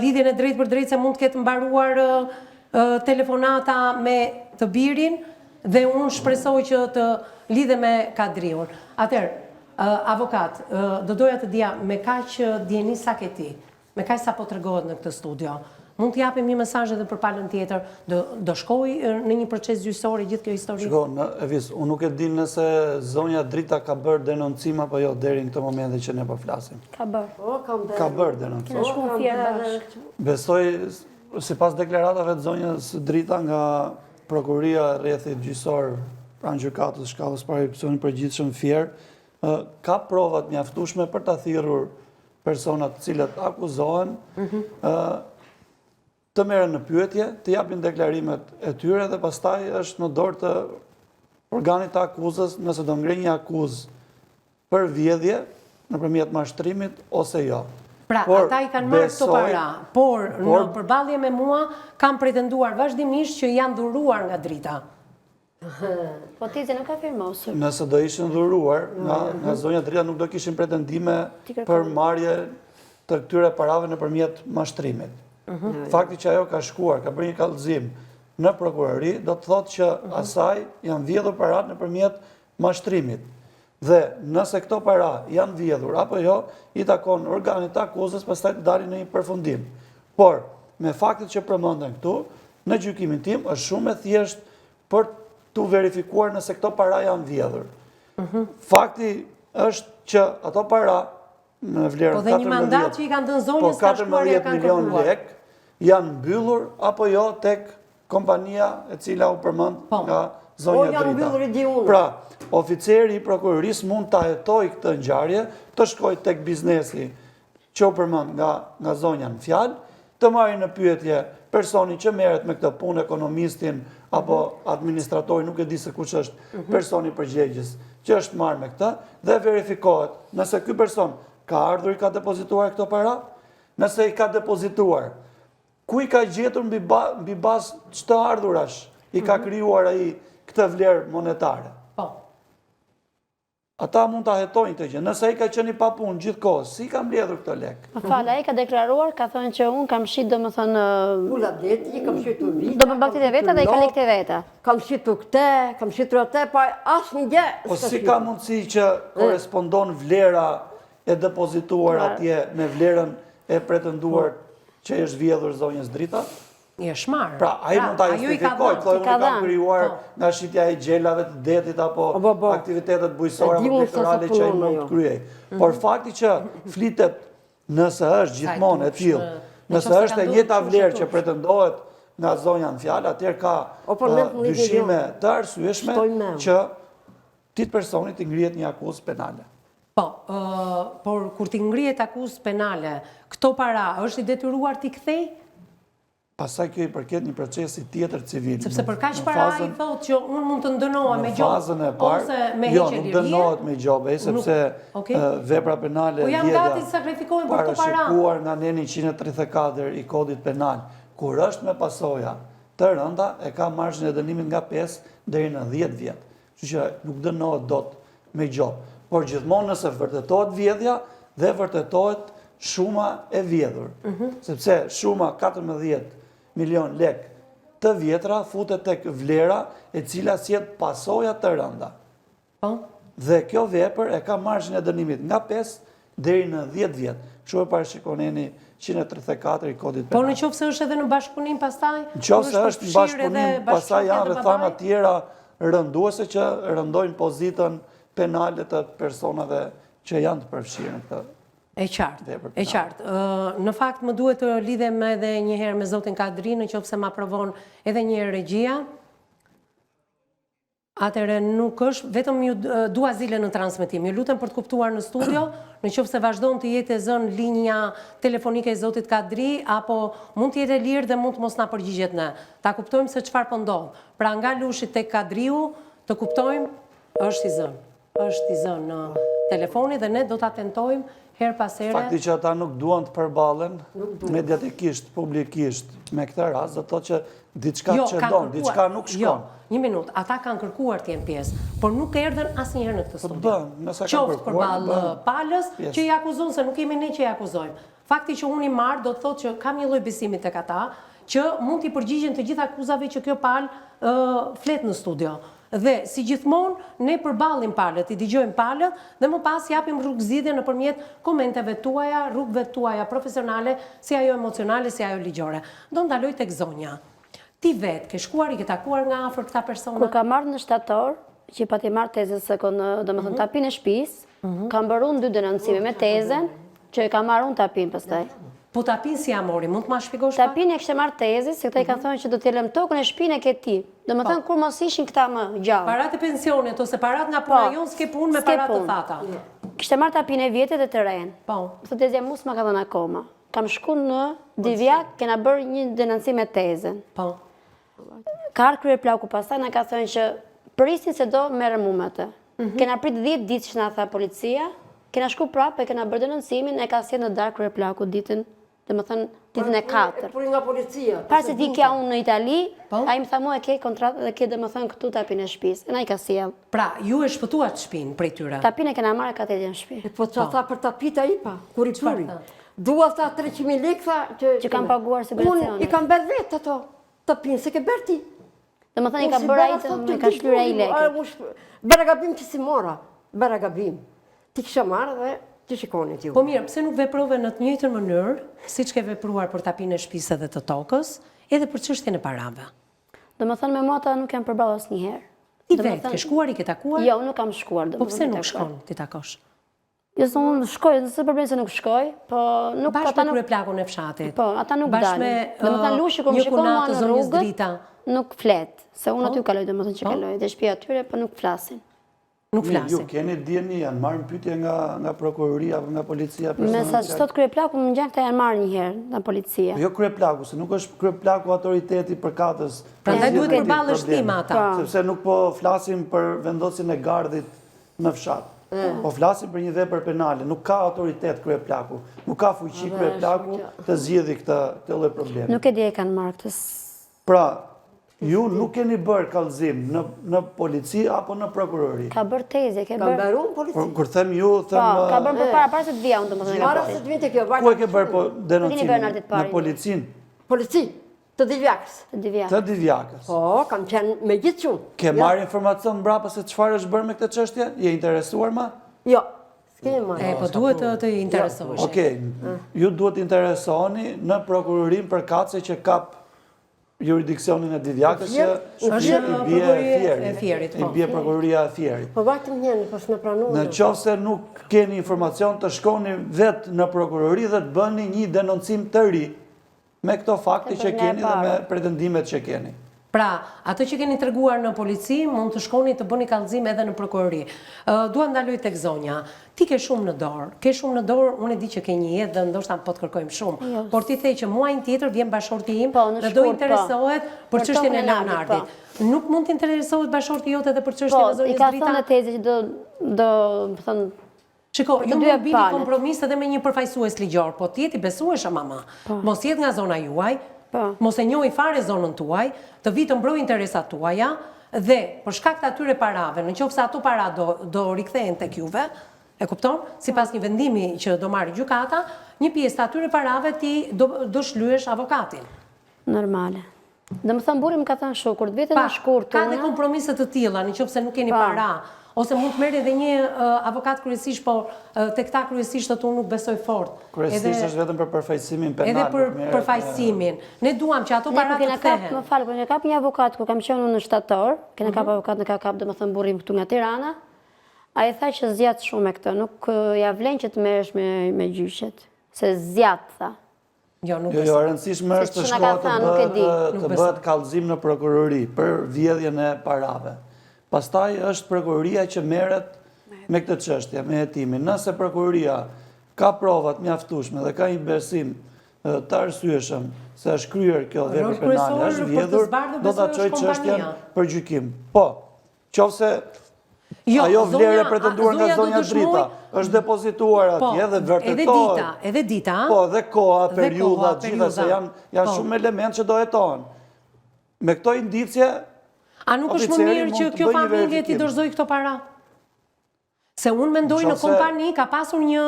lidhjen e drejtë për drejtë se mund të ketë mbaruar telefonata me të birin dhe unë shpresoj që të lidhe me Kadriun. Atëherë, Avokat, do doja të dija me kaq dijeni sa ke ti, me kaq sa po tregohet në këtë studio. Mund të japim një mesazh edhe për palën tjetër, do shkoj në një proces gjyqësor gjithë kjo histori? Shiko, Evis, unë nuk e di nëse zonja Drita ka bërë denoncim apo jo deri në këtë moment që ne po flasim. Ka bërë. Ka bërë denoncim. Shku fjerë bashkë. Besoj, sipas deklaratave të zonjës Drita nga prokuria rrethit gjyqësor pranë gjykatës shkallës parë opcionit përgjithshëm Fier, ka provat mjaftueshme për ta thirrur personat të cilët akuzohen, të merren në pyetje, të japin deklarimet e tyre dhe pastaj është në dorë të organit të akuzës nëse do ngrej një akuzë për vjedhje nëpërmjet mashtrimit ose jo. Pra, ata i kanë marrë këto para, por në përballje me mua kanë pretenduar vazhdimisht që janë dhuruar nga Drita. Po Tizi nuk ka firmosur. Nëse do ishin dhuruar nga zonja Drita nuk do kishin pretendime për marrje të këtyre parave nëpërmjet mashtrimit. Fakti që ajo ka shkuar, ka bërë një kallëzim në prokurori, do të thotë që asaj janë vjedhur parat nëpërmjet mashtrimit. Dhe nëse këto para janë vjedhur apo jo, i takon organit të akuzës pastaj të dalin në një përfundim. Por, me faktet që përmenden këtu, në gjykimin tim është shumë e thjesht për të verifikuar nëse këto para janë vjedhur. Fakti është që ato para në vlerën 14 Po dhe një mandat që i kanë dhënë zonjës ka shkuar e kanë kërkuar. Lek janë mbyllur apo jo tek kompania e cila u përmend nga zonja janë mbyllur, e di Drita. unë. Pra, oficeri i prokurorisë mund ta hetojë këtë ngjarje, të shkojë tek biznesi që u përmend nga zonja në fjalë, të marrë në pyetje personin që merret me këtë punë, ekonomistin apo administratori, nuk e di se kush është personi përgjegjës që është marrë me këtë, dhe verifikohet nëse ky person ka ardhur, i ka depozituar këto para, nëse i ka depozituar, ku i ka gjetur mbi bazë ç'të ardhurash i ka krijuar ai këtë vlerë monetare. Po. Ata mund ta hetojnë këtë gjë. Nëse ai ka qenë pa punë gjithkohë, si ka mbledhur këto lek? Më fal, ai ka deklaruar, ka thënë që unë kam shit domethënë Pula deti, kam shitur vite. do më baktit e veta dhe i ka lekët e veta. Kam shitur këte, kam shitur atë, pa asnjë gjë. Po si ka mundësi që korespondon vlera e depozituar atje me vlerën e pretenduar që është vjedhur zonjës Drita? I është marrë. Pra, ai mund ta justifikojë, thonë unë kam krijuar nga shitja e gjelave të detit apo aktivitetet bujësore apo kulturale që ai mund të kryej. Por fakti që flitet nëse është gjithmonë e tillë, nëse është e njëjta vlerë që pretendohet nga zonja në fjalë, atëherë ka dyshime të arsyeshme që këtij personit i ngrihet një akuzë penale. Po, por kur ti ngrihet akuzë penale, këto para është i detyruar t'i kthej? Pastaj kjo i përket një procesi tjetër civil. Sepse për kaq para i thotë që unë mund të ndënoha me gjobë fazën e parë, ose me jo, heqje nuk lirie. dënohet me gjobë, sepse vepra penale Po jam gati të sakrifikohen për këto para. Parashikuar nga neni 134 i kodit penal, kur është me pasoja të rënda, e ka marzhin e dënimit nga 5 deri në 10 vjet. Kështu që nuk dënohet dot me gjobë. Por gjithmonë nëse vërtetohet vjedhja dhe vërtetohet shuma e vjedhur. Sepse shuma 14 milion lek të vjetra futet tek vlera e cila sjet pasoja të rënda. Dhe kjo vepër e ka marzhin e dënimit nga 5 deri në 10 vjet. Kështu e parashikoneni 134 i kodit penal. Po në qoftë se është edhe në bashkëpunim pastaj? Në qoftë se është në bashkëpunim, pastaj janë rrethana tjera rënduese që rëndojnë pozitën penale të personave që janë të përfshirë në këtë. E qartë. Në fakt më duhet të lidhem edhe një herë me zotin Kadri, në qoftë se ma provon edhe një herë regjia. Atëherë nuk është, vetëm ju dua zile në transmetim. Ju lutem për të kuptuar në studio, në qoftë se vazhdon të jetë e zënë linja telefonike e zotit Kadri, apo mund të jetë e lirë dhe mund të mos na përgjigjet ne. Ta kuptojmë se çfarë po ndodh. Pra nga lushi tek Kadriu, të kuptojmë, është i zënë. Është i zënë në telefoni dhe ne do ta tentojmë her pas here. Fakti që ata nuk duan të përballen mediatikisht, publikisht me këtë rast, do të thotë që diçka çendon, diçka nuk shkon. Jo, një minutë, ata kanë kërkuar të jenë pjesë, por nuk erdhën asnjëherë në këtë studio. Qoftë përballë palës që i akuzon, se nuk jemi ne që i akuzojmë. Fakti që unë i marr do të thotë që kam një lloj besimi tek ata që mund t'i përgjigjen të gjitha akuzave që kjo palë flet në studio. Dhe si gjithmonë, ne përballim palët, i dëgjojmë palët dhe më pas japim rrugëzidhje nëpërmjet komenteve tuaja, rrugëve tuaja profesionale, si ajo emocionale, si ajo ligjore. Do ndaloj tek zonja. Ti vetë ke shkuar, i ke takuar nga afër këta persona? Kur ka marrë në shtator, që pati marrë tezën se domethënë tapin e shtëpisë, kam bërë unë 2 denoncime me tezën, që e ka marrë unë tapin pastaj. Po tapin si ja mori, mund të ma shpjegosh? Tapin e kishte marrë tezën, se këta i kanë thonë që do të lëm tokën e shtëpinë e ke ti. Domethënë kur mos ishin këta më gjallë. Parat e pensionit ose parat nga puna jonë s'ke punë me parat të thata. Kishte marrë tapin e vjetit dhe të renë. Po. Thotë tezja mus ma ka dhënë akoma. Kam shku në Divjak, kena bërë një denoncim me tezën. Po. Ka ardhur kryeplaku pastaj na ka thënë që prisni se do merrem me të. Kena prit 10 ditë që na tha policia, kena shku prapë e kena bërë denoncimin, e ka sjellë në darkë kryeplaku ditën, domethënë ditën e 4. Por nga policia. Para se dikja unë në Itali, ai më tha mua e ke kontratë dhe ke domethënë këtu tapin e shtëpisë. E na i ka sjell. Pra, ju e shpëtuat shtëpinë prej tyre. Tapin e kena marrë ka tetën në shtëpi. Po çfarë tha për tapita ai pa? Kur i puri. Dua tha 300.000 lekë tha që kam paguar siguracionin. Unë i kam bërë vetë ato. Tapin se ke bërë ti. Domethënë i ka bërë ai të me ka shlyr ai lekë. Bëra gabim që si mora. Bëra gabim. Ti kisha marrë dhe ti shikoni ti. Po mirë, pse nuk veprove në të njëjtën mënyrë, siç ke vepruar për tapinë e shtëpisë dhe të tokës, edhe për çështjen e parave? Domethënë me mua ata nuk janë përballë asnjëherë. Ti vetë ke shkuar, i ke takuar? Jo, nuk kam shkuar. Po pse nuk shkon ti takosh? Jo, unë shkoj, nëse problem se nuk shkoj, po nuk bashkë me kryeplakun e fshatit. Po, ata nuk dalin. Domethënë lushi kur më shikon mua në rrugë, nuk flet, se unë aty kaloj domethënë që kaloj, te shtëpia atyre, po nuk flasin. Nuk flasin. Ju keni dieni, janë marrë pyetje nga prokuroria apo nga policia personale? Me sa ç'thot kryeplaku, më ngjan këta janë marrë një herë nga policia. Jo kryeplaku, se nuk është kryeplaku autoriteti përkatës. Prandaj duhet të përballesh ti me ata. Sepse nuk po flasim për vendosjen e gardit në fshat. Po flasim për një vepër penale, nuk ka autoritet kryeplaku, nuk ka fuqi kryeplaku të zgjidhë këtë lloj problemi. Nuk e di e kanë marrë këtë. Pra, ju nuk keni bërë kallëzim në polici apo në prokurori? Ka bërë tezë, Ka bërë unë polici. Kur them ju, them... Ka bërë para se të vija unë domethënë. Para se të vinte kjo. Ku e ke bërë po denoncimin? Në policin? Polici, të Divjakës. Të Divjakës. Po, kam qenë me gjithë qunë. Ke marrë informacion mbrapa se çfarë është bërë me këtë çështje? Je interesuar ma? Jo, s'kemi marrë. Po duhet të interesohesh. Okej, ju duhet të interesoni në prokurorin përkatëse që kap jurisdiksionin e Divjakës që i bie prokuroria e Fierit. Po vajtëm njënë, po s'me pranuar. Në qoftë se nuk keni informacion, të shkoni vetë në prokurori dhe të bëni një denoncim të ri me këto fakte që keni dhe me pretendimet që keni. Pra, ato që keni treguar në polici, mund të shkoni të bëni kallëzim edhe në prokurori. Dua ndaloj tek zonja. Ti ke shumë në dorë, unë e di që ke një jetë dhe ndoshta po të kërkojmë shumë. Por ti the që muajin tjetër vjen bashorti im dhe do interesohet për çështjen e Leonardit. Nuk mund të interesohet bashorti jote edhe për çështjen e zonjës Drita? Po, i ka thënë tezë që do, thënë, shiko, ju mund bini kompromis edhe me një përfaqësues ligjor, po ti jeti besueshëm mama. Mos jetë nga zona juaj. Mos e njohi fare zonën tuaj, të vitë mbroj interesat tuaja dhe për shkak të atyre parave, në qoftë se ato para do rikthehen tek juve, e kupton? Sipas një vendimi që do marrë gjykata, një pjesë të atyre parave ti do shlyesh avokatin. Normale. Domethënë burri më ka thënë kështu, kur të vitet në shkurt. Ka dhe kompromise të tilla, në qoftë se nuk keni para. Ose mund të merr edhe një avokat kryesisht, po tek ta kryesisht atë unë nuk besoj fort. Kryesisht është vetëm për përfaqësimin penal. Edhe për përfaqësimin. Ne duam që ato para të kthehen. Më fal, por ne kap një avokat kur kam qenë në shtator, kena kap avokat në kap domethënë burrim këtu nga Tirana. Ai tha që zgjat shumë me këtë, nuk ja vlen që të merresh me gjyqet, se zgjat tha. Jo, e rëndësishme është të shkohet të bëhet kallëzim në prokurori për vjedhjen e parave. Pastaj është prokuroria që merret me këtë çështje, me hetimin. Nëse prokuroria ka provat mjaftueshme dhe ka një besim të arsyeshëm se është kryer kjo vepër penale, është vjedhur, do ta çojë çështjen për gjykim. Po, qofse ajo vlerë pretenduar nga zonja Drita është depozituar atje dhe vërtetohet. Edhe dita. Po, dhe koha, periudha, gjitha se janë shumë elementë që do hetohen. Me këto indicje, a nuk është më mirë që kjo familje t'i dorëzoj këto para? Se unë mendoj në kompani ka pasur një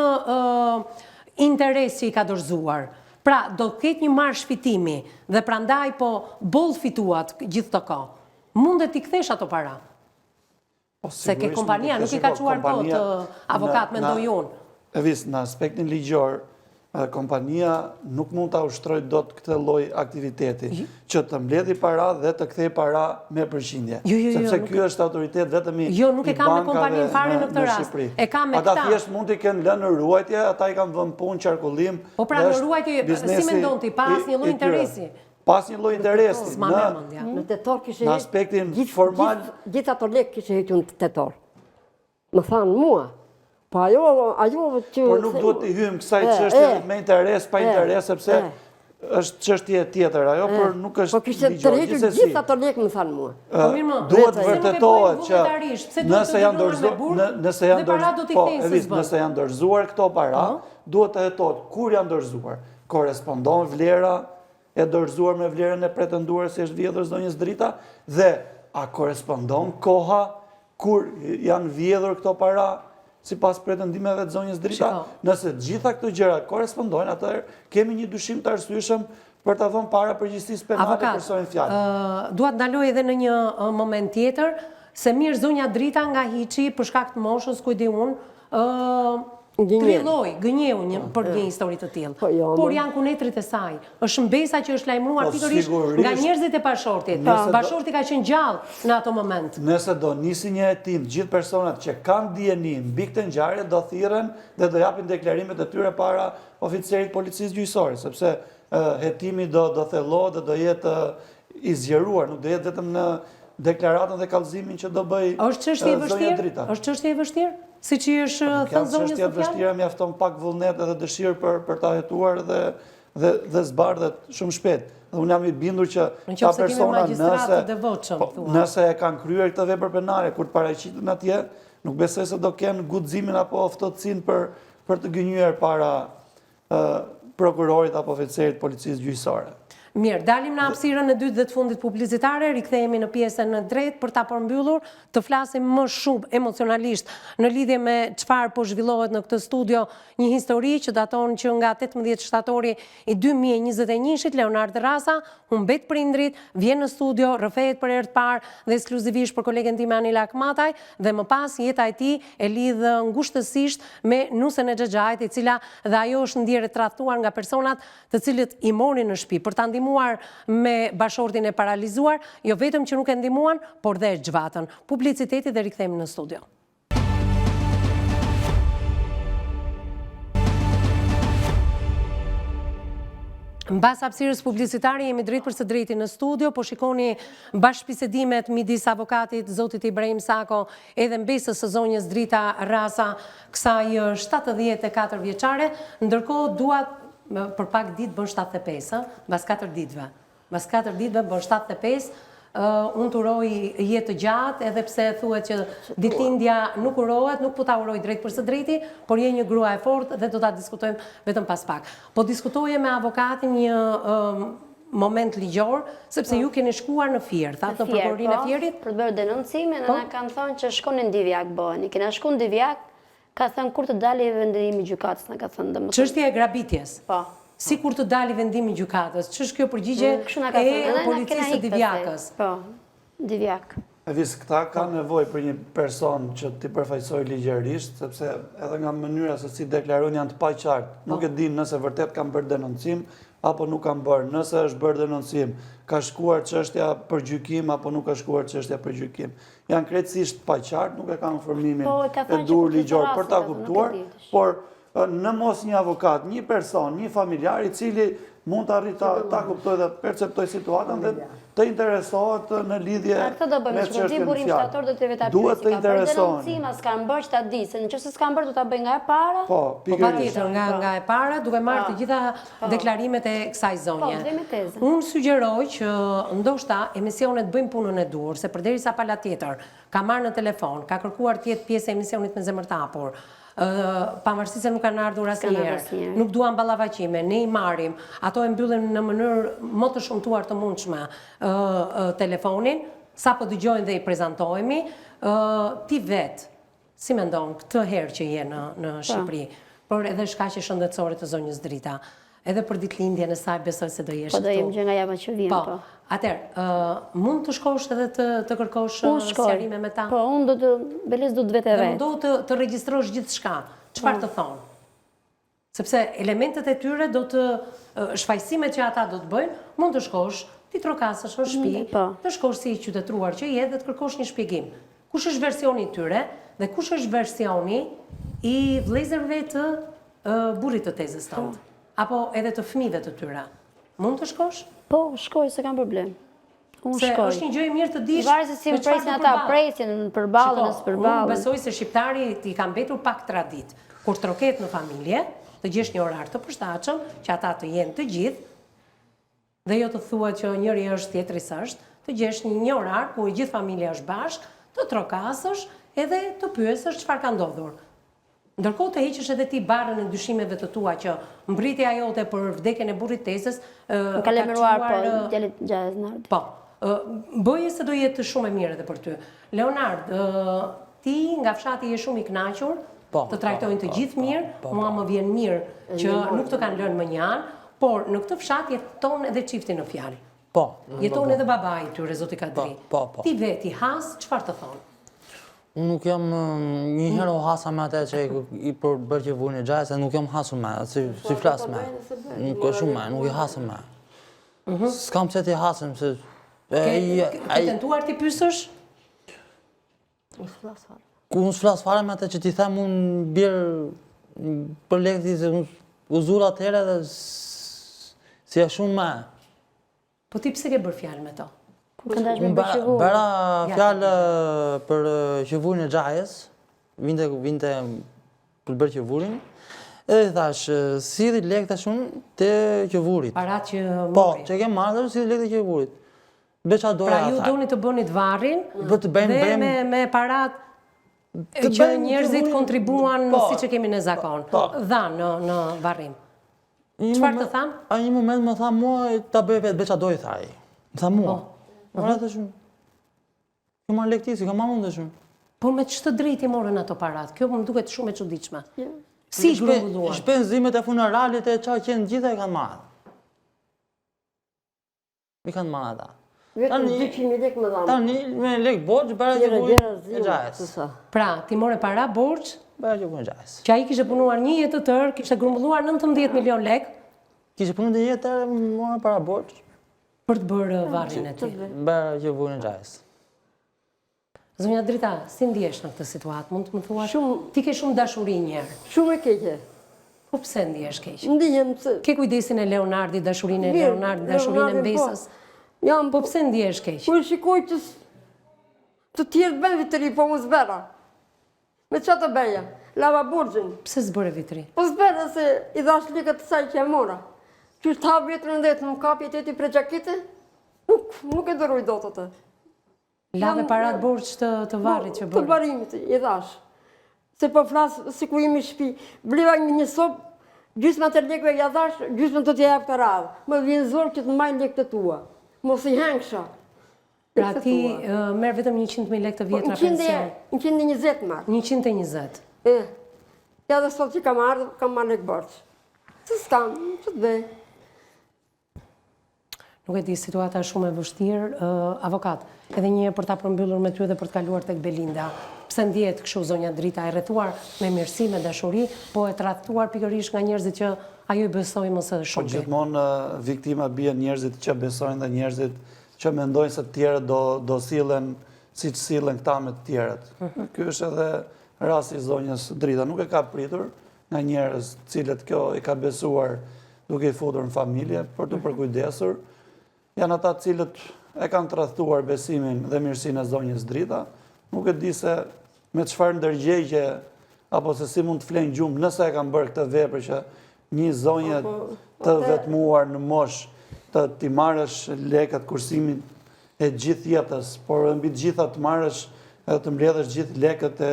interes që i ka dorëzuar. Pra, do ketë një marrë shfitimi dhe prandaj po boll fituat gjithë të kohë. Mundet t'i kthesh ato para. Se ke kompania nuk i ka quar kot avokat, mendoj unë. Evis, në aspektin ligjor, kompania nuk mund të ushtroj do të këtë lloj aktiviteti, që të mbledhi para dhe të kthej para me përqindje. Sepse ky është autoritet vetëm i Jo, nuk e kam me kompanin fare në këtë rast. E kam me këta. Ata thjesht mund t'i kenë lënë në ruajtje, ata i kanë vënë punë, qarkullim. Po pra në ruajtje, si mendon ti, pas një lloj interesi? Pas një lloj interesi. Në tetor kishe në aspektin formal. Gjithë ato lek kishe hequr në tetor. Më thanë mua. Po ajo që... Por nuk duhet të hyjmë kësaj çështje me interes, pa interes, sepse është çështje tjetër ajo, por nuk është ligjore. Po kishte tërhequr gjithë ato lek, më thanë mua. Duhet vërtetohet që nëse janë dorëzuar këto para, duhet të hetohet kur janë dorëzuar. Korespondon vlera e dorëzuar me vlerën e pretenduar se është vjedhur ndonjës drita dhe a korespondon koha kur janë vjedhur këto para sipas pretendimeve të zonjës drita? Nëse gjitha këto gjëra korespondojnë, atëherë kemi një dyshim të arsyeshëm për ta vënë para përgjegjësisë penale personin fjalë. Dua të ndaloj edhe në një moment tjetër, se mirë zonja drita nga hiçi për shkak të moshës, ku di unë, trilloj, gënjeu për një histori të tillë. Por janë kunetrit e saj. Është mbesa që është lajmëruar pikërisht nga njerëzit e bashortit. Bashorti ka qenë gjallë në ato moment. Nëse do nisi një hetim, gjithë personat që kanë dijeni mbi këtë ngjarje do thirren dhe do japin deklarimet e tyre para oficerit policisë gjyqësore, sepse hetimi do thellohet dhe do jetë i zgjeruar, nuk do jetë vetëm në deklaratën dhe kallëzimin që do bëj zonja drita. Është çështje e vështirë? Si që është thënë zonjës Sofjan? Çështje e vështirë, mjafton pak vullnet edhe dëshirë për ta hetuar dhe zbardhet shumë shpejt. Dhe unë jam i bindur që ta persona nëse e kanë kryer këtë vepër penale, kur të paraqiten atje, nuk besoj se do kenë guximin apo ftohtësinë për të gënjyer para prokurorit apo oficerit policisë gjyqësore. Mirë, dalim në hapësirën e dytë dhe të fundit publicitare, rikthehemi në pjesën e tretë për ta përmbyllur, të flasim më shumë emocionalisht në lidhje me çfarë po zhvillohet në këtë studio, një histori që daton që nga 18 shtatori i 2021-shit, Leonard Rasa humbet prindrit, vjen në studio, rrëfehet për herë të parë dhe ekskluzivisht për kolegen time Anila Akmataj, dhe më pas jeta e tij e lidh ngushtësisht me Nusen e Xhaxhait, e cila dhe ajo është ndjerë tradhtuar nga personat të cilët i morin në shtëpi për ta ndihmuar me bashortin e paralizuar, jo vetëm që nuk e ndihmuan, por dhe e xhvatën. Publiciteti dhe rikthehemi në studio. Mbas hapësirës publicitare jemi drejt për së drejti në studio, po shikoni bashkëbisedimet midis avokatit zotit Ibrahim Sako edhe mbesës së zonjës Drita Rasa, kësaj 74 vjeçare, ndërkohë duat për pak ditë bën 75, mbas 4 ditëve. Mbas 4 ditëve bën 75. Unë të uroj jetë të gjatë, edhe pse thuhet që ditëlindja nuk urohet, nuk po ta uroj drejt për së drejti, por je një grua e fortë dhe do ta diskutojmë vetëm pas pak. Po diskutoje me avokatin një moment ligjor, sepse ju keni shkuar në Fier, thatë në prokurorinë e Fierit? Për të bërë denoncime, në na kanë thonë që shkonin Divjak bëheni. Kena shku në Divjak, ka thënë kur të dali vendimi gjykatës, na ka thënë domethënë. Çështja e grabitjes. Po. Si kur të dali vendimi gjykatës? Ç'është kjo përgjigje e policisë së Divjakës? Po, Divjak. Evis, këta ka nevojë për një person që t'i përfaqësoj ligjërisht, sepse edhe nga mënyra se si deklarojnë janë të paqartë. Nuk e din nëse vërtet kanë bërë denoncim apo nuk kanë bërë. Nëse është bërë denoncim, ka shkuar çështja për gjykim apo nuk ka shkuar çështja për gjykim. Janë krejtësisht paqartë, nuk e kanë informimin e dur ligjor për ta kuptuar, por në mos një avokat, një person, një familjar i cili mund të arrit ta kuptoj dhe perceptoj situatën dhe të interesohet në lidhje me çështjen e fjalë. Duhet të interesohen. Denoncima s'kan bërë që ta di, se nëse s'kan bërë do ta bëj nga e para. Po, patjetër nga e para, duke marrë të gjitha deklarimet e kësaj zonje. Unë sugjeroj që ndoshta emisionet bëjnë punën e dur, se përderisa pala tjetër ka marrë në telefon, ka kërkuar të jetë pjesë e emisionit Me Zemër të Hapur, pavarësisht se nuk kanë ardhur asnjëherë, nuk duan ballavaçime, ne i marrim, ato e mbyllen në mënyrë më të shumtuar të mundshme telefonin, sapo dëgjojnë dhe i prezantohemi, ti vet, si mendon këtë herë që je në Shqipëri, por edhe shkaqe shëndetësore të zonjës Drita, edhe për ditëlindjen e saj besoj se do jesh Po do këtu. jem gjë nga java që vjen, po. Atëherë, mund të shkosh edhe të kërkosh sqarime me ta? Po, unë do të, Belis do të vete Dhe vetë. do të regjistrosh gjithçka. Çfarë të thonë? Sepse elementet e tyre do të, shfaqësimet që ata do të bëjnë, mund të shkosh, ti trokasësh në shtëpi, të shkosh si i qytetëruar që je dhe të kërkosh një shpjegim. Kush është versioni i tyre dhe kush është versioni i vëllezërve të burrit të tezës tonë, apo edhe të fëmijëve të tyre. Mund të shkosh? Po, shkoj, se kam problem. Unë Se shkoj. është një gjë e mirë të dish. Varet se si më presin ata, presin në përballën, në Unë përballën. besoj se shqiptari ti ka mbetur pak tradit. Kur troket në familje, të gjesh një orar të përshtatshëm, që ata të jenë të gjithë, dhe jo të thua që njëri është tjetri s'është, të gjesh një orar ku gjithë familja është bashkë, të trokasësh edhe të pyesësh çfarë ka ndodhur. Ndërkohë të heqësh edhe ti barrën e dyshimeve të tua që mbritja jote për vdekjen e burrit tezës ka lemëruar po djalit Gjasnard. Po, bëje se do jetë shumë e mirë edhe për ty. Leonard, ti nga fshati je shumë i kënaqur, të trajtojnë të gjithë mirë, mua më vjen mirë që nuk të kanë lënë më një anë, por në këtë fshat jeton edhe çifti në fjalë. Po. Jeton edhe babai i tyre, zoti Kadri. Ti veti has, çfarë të thonë? Unë nuk jam një herë o hasa me atë që i për bërë që vujnë e gjajë, se nuk jam hasu me, si flasë me. Nuk e shumë me, nuk i hasë me. S'kam që ti hasëm, se... Ke tentuar ti pyesësh? Unë s'flasë fare me atë që ti them unë bjerë për lekti, se unë uzur atëhere dhe si e shumë me. Po ti pse ke bërë fjalë me to? Unë bëra fjallë për qëvurin e gjajës, vinte për bërë qëvurin, edhe thash, si dhe lek të shumë të qëvurit. Parat që mori. Po, që ke marrë, si dhe lek të qëvurit. Beqa doja pra ju doni të bënit varrin dhe me parat që njerëzit kontribuan si që kemi në zakon, dhanë në varrim. Çfarë të thamë? A një moment më tha mua ta bëj vetë beqa dojë thaj. Më tha mua. Mëra të shumë. Kjo marrë lektisi, ka ma mund të shumë. Po me ç'të drejti morën ato parat? Kjo më duket shumë e çuditshme. Si i grumbulluan? Shpenzimet e funeralit e qa qenë gjitha i kanë marrë. I kanë marrë ata. Vetëm 200.000 lek më dhamë. Tani me lek borç, bëra që vujnë e gjajës. Pra, ti more para borç, bëra që vujnë e gjajës. Që ai kishte punuar një jetë të tërë, kishte grumbulluar 19 milion lek. Kishte punuar një jetë të tërë, more para borç. Për të bërë varrin e ti. Bëra që vujnë e gjajës. Zonja Drita, si ndjesh në këtë situatë? Mund të më thua? Ti ke shumë dashuri njerë. Shumë e keqe. Po pse ndjesh keq? Ndihem se... Ke kujdesin e Leonardit, dashurinë e Leonardit, dashurinë e Mbesës. Po pse ndjesh keq? Po shikoj që të tjerë të bëjnë vitëri, po më zbera. Me që të bëja? Lava burgjin. Pse zbëre vitëri? Po zbera se i dhash likët të saj që e mora. Që është ha vjetër në detë, më kapi e teti pre gjakite, nuk e dëruj do të të. Lave parat borç të varrit që bërë? Të varimit, i dhash. Se po flasë, si ku imi shpi, bliva një sopë, gjysma të lekve ja dhash, gjysma të t'ja jap të radhë. Më vjen zorë që të majnë lekë të tua. Mos i hengsha. Pra ti merë vetëm 100.000 lekë të vjetra pension? 120 marë. 120? Ja dhe sot që kam marrë lekë borç. Se s'kam, që të bëj. Nuk e di, situata është shumë e vështirë. Avokat, edhe një për ta përmbyllur me ty dhe për të kaluar tek Belinda. Pse ndjehet kështu zonja Drita, e rrethuar me mirësi, me dashuri, po e tradhtuar pikërisht nga njerëzit që ajo i besoi më së shumti? Po gjithmonë viktima bien njerëzit që besojnë dhe njerëzit që mendojnë se të tjerët do sillen siç sillen këta me të tjerët. Ky është edhe rasti i zonjës Drita. Nuk e ka pritur nga njerëz cilët kjo i ka besuar duke i futur në familje për të përkujdesur. Janë ata cilët e kanë tradhtuar besimin dhe mirësinë e zonjës Drita. Nuk e di se me çfarë ndërgjegje apo se si mund të flenë gjumë nëse e kanë bërë këtë vepër që një zonjë të vetmuar në mosh të t'i marrësh lekët kursimin e gjithë jetës, por mbi të gjitha të marrësh edhe të mbledhësh gjithë lekët e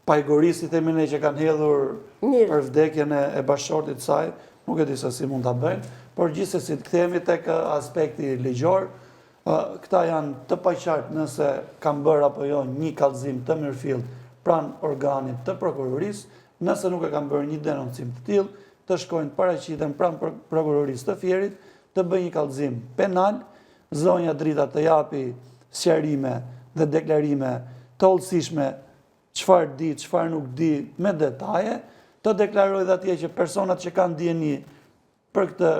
pajgorisit e mine që kanë hedhur për vdekjen e bashkëshortit saj, nuk e di se si mund t'a bëjnë, por gjithsesi të kthehemi tek aspekti ligjor, këta janë të paqartë nëse kanë bërë apo jo një kallëzim të mirëfillt pranë organit të prokurorisë, nëse nuk e kanë bërë një denoncim të tillë, të shkojnë të paraqiten pranë prokurorisë të Fierit, të bëjnë një kallëzim penal, zonja Drita të japi sqarime dhe deklarime të hollësishme çfarë di, çfarë nuk di me detaje, të deklarojë dhe atje që personat që kanë dieni për këtë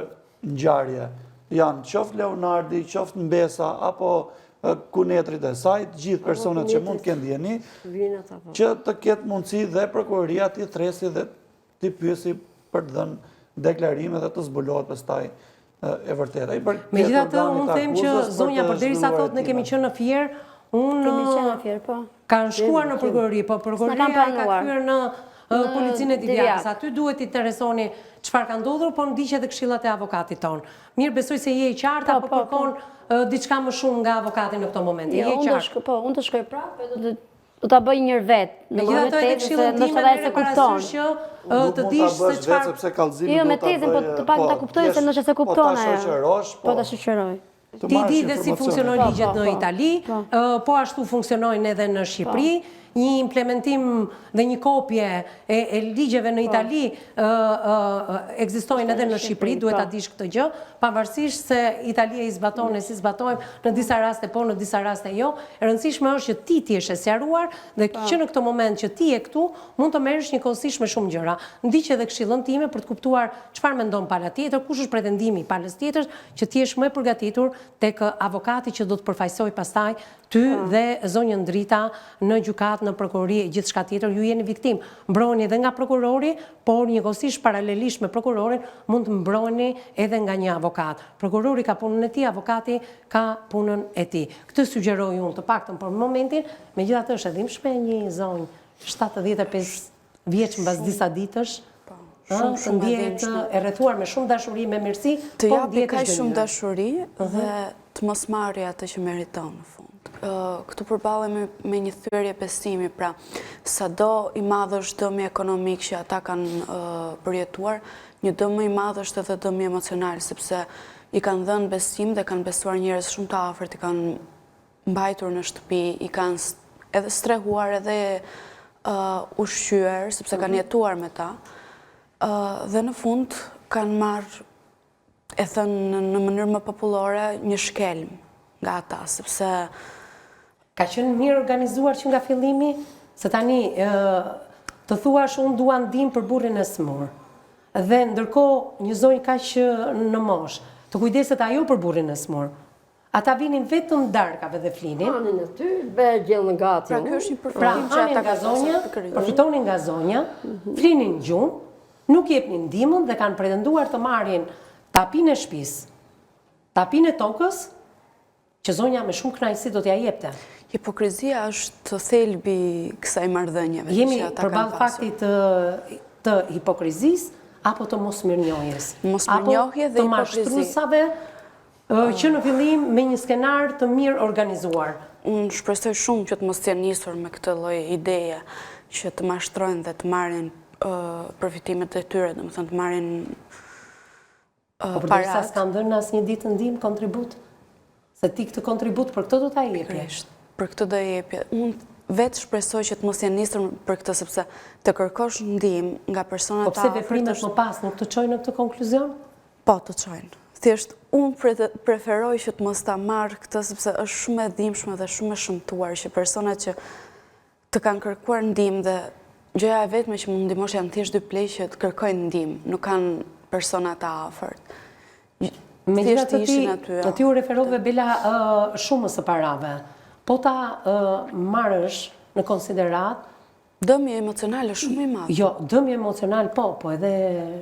ngjarje janë qoftë Leonardi, qoftë Mbesa, apo kunetrit e saj, gjithë personat që mund të kenë dieni, që të ketë mundësi dhe prokuroria t'i thresi dhe t'i pyesi për të dhënë deklarime dhe të zbulohet pastaj e vërteta. Megjithatë, unë them që zonja përderisa thotë ne kemi qenë në Fier, kanë shkuar në prokurori, po prokuroria ka kthyer në policinë e Divjakës. Aty duhet t'i interesoni çfarë ka ndodhur, po ndiqet edhe këshillat e avokatit ton. Mirë, besoj se je i qartë apo kërkon diçka më shumë nga avokati në këto momente. Je i qartë. Po, unë të shkoj prapë, do ta bëj një vet. Megjithatë edhe këshillin tim e kupton që të dish se çfarë sepse kallëzimi jo me tezën, po të pak ta kuptoj se ndoshta se kupton ajo. Po ta shoqëroj. Ti di dhe si funksionojnë ligjet në Itali, po ashtu funksionojnë edhe në Shqipëri. Një implementim dhe një kopje e ligjeve në Itali ekzistojnë edhe në Shqipëri, duhet ta dish këtë gjë, pavarësisht se Italia i zbaton e si zbatojmë, në disa raste po, në disa raste jo. E rëndësishme është që ti t'jesh e sqaruar dhe që në këtë moment që ti je këtu, mund të merresh njëkohësisht me shumë gjëra. Ndiq edhe këshillën time për të kuptuar çfarë mendon pala tjetër, kush është pretendimi i palës tjetër, që ti jesh më e përgatitur tek avokati që do të përfaqësoj pastaj ty dhe zonjën Drita në gjykatë, në prokurori e gjithçka tjetër. Ju jeni viktim, mbrojeni edhe nga prokurori, por njëkohësisht paralelisht me prokurorin mund të mbrojeni edhe nga një avokat. Prokurori ka punën e tij, avokati ka punën e tij. Këtë sugjeroj unë të paktën për momentin, megjithatë është edhe shpe një zonjë 75 vjeç mbas disa ditësh, të ndihet e rrethuar me shumë dashuri, me mirësi, të japi kaq shumë dashuri dhe të mos marrë atë që meriton në fund. Këtu përballemi me një thyrje besimi, pra sado i madh është dëmi ekonomik që ata kanë përjetuar, një dëm më i madh është edhe dëmi emocional, sepse i kanë dhënë besim dhe kanë besuar njerëz shumë të afërt, i kanë mbajtur në shtëpi, i kanë edhe strehuar edhe ushqyer, sepse kanë jetuar me ta, dhe në fund kanë marrë, e thënë në mënyrë më popullore, një shkelm nga ata, sepse ka qenë mirë organizuar që nga fillimi, se tani të thuash unë dua ndihmë për burrin e smur. Dhe ndërkohë një zonjë kaq në moshë, të kujdeset ajo për burrin e smur. Ata vinin vetëm darkave dhe flinin. Hanin aty, bëhet gjellë gati. Pra kjo është një Pra hanin nga zonja, përfitonin nga zonja, flinin gjumë, nuk jepnin ndihmën dhe kanë pretenduar të marrin tapinë e shtëpisë, tapinë e tokës, që zonja me shumë kënaqësi do t'ja jepte. Hipokrizia është thelbi kësaj marrëdhënieve. Jemi përballë faktit të hipokrizisë apo të mosmirnjohjes. Mosmirnjohje dhe të mashtruesave që në fillim me një skenar të mirë organizuar. Unë shpresoj shumë që të mos jenë nisur me këtë lloj ideje që të mashtrojnë dhe të marrin përfitimet e tyre, domethënë të marrin Po përderisa s'kan dhënë asnjë ditë ndihmë kontribut. Se ti këtë kontribut për këtë do ta jepje. Për këtë do jepje. Unë vetë shpresoj që të mos jenë nisur për këtë, sepse të kërkosh ndihmë nga persona të afërt. Po pse veprimet më pas nuk të çojnë në këtë konkluzion? Po, të çojnë. Thjesht unë preferoj që të mos ta marr këtë, sepse është shumë e dhimbshme dhe shumë e shëmtuar që personat që të kanë kërkuar ndihmë dhe gjëja e vetme që mund ndihmosh janë thjesht dy plej që të kërkojnë ndihmë, nuk kanë persona të afërt. Megjithatë ti u referove Bela shumë së parave. Po ta marrësh në konsiderat dëmi emocional është shumë i madh. Jo, dëmi emocional po edhe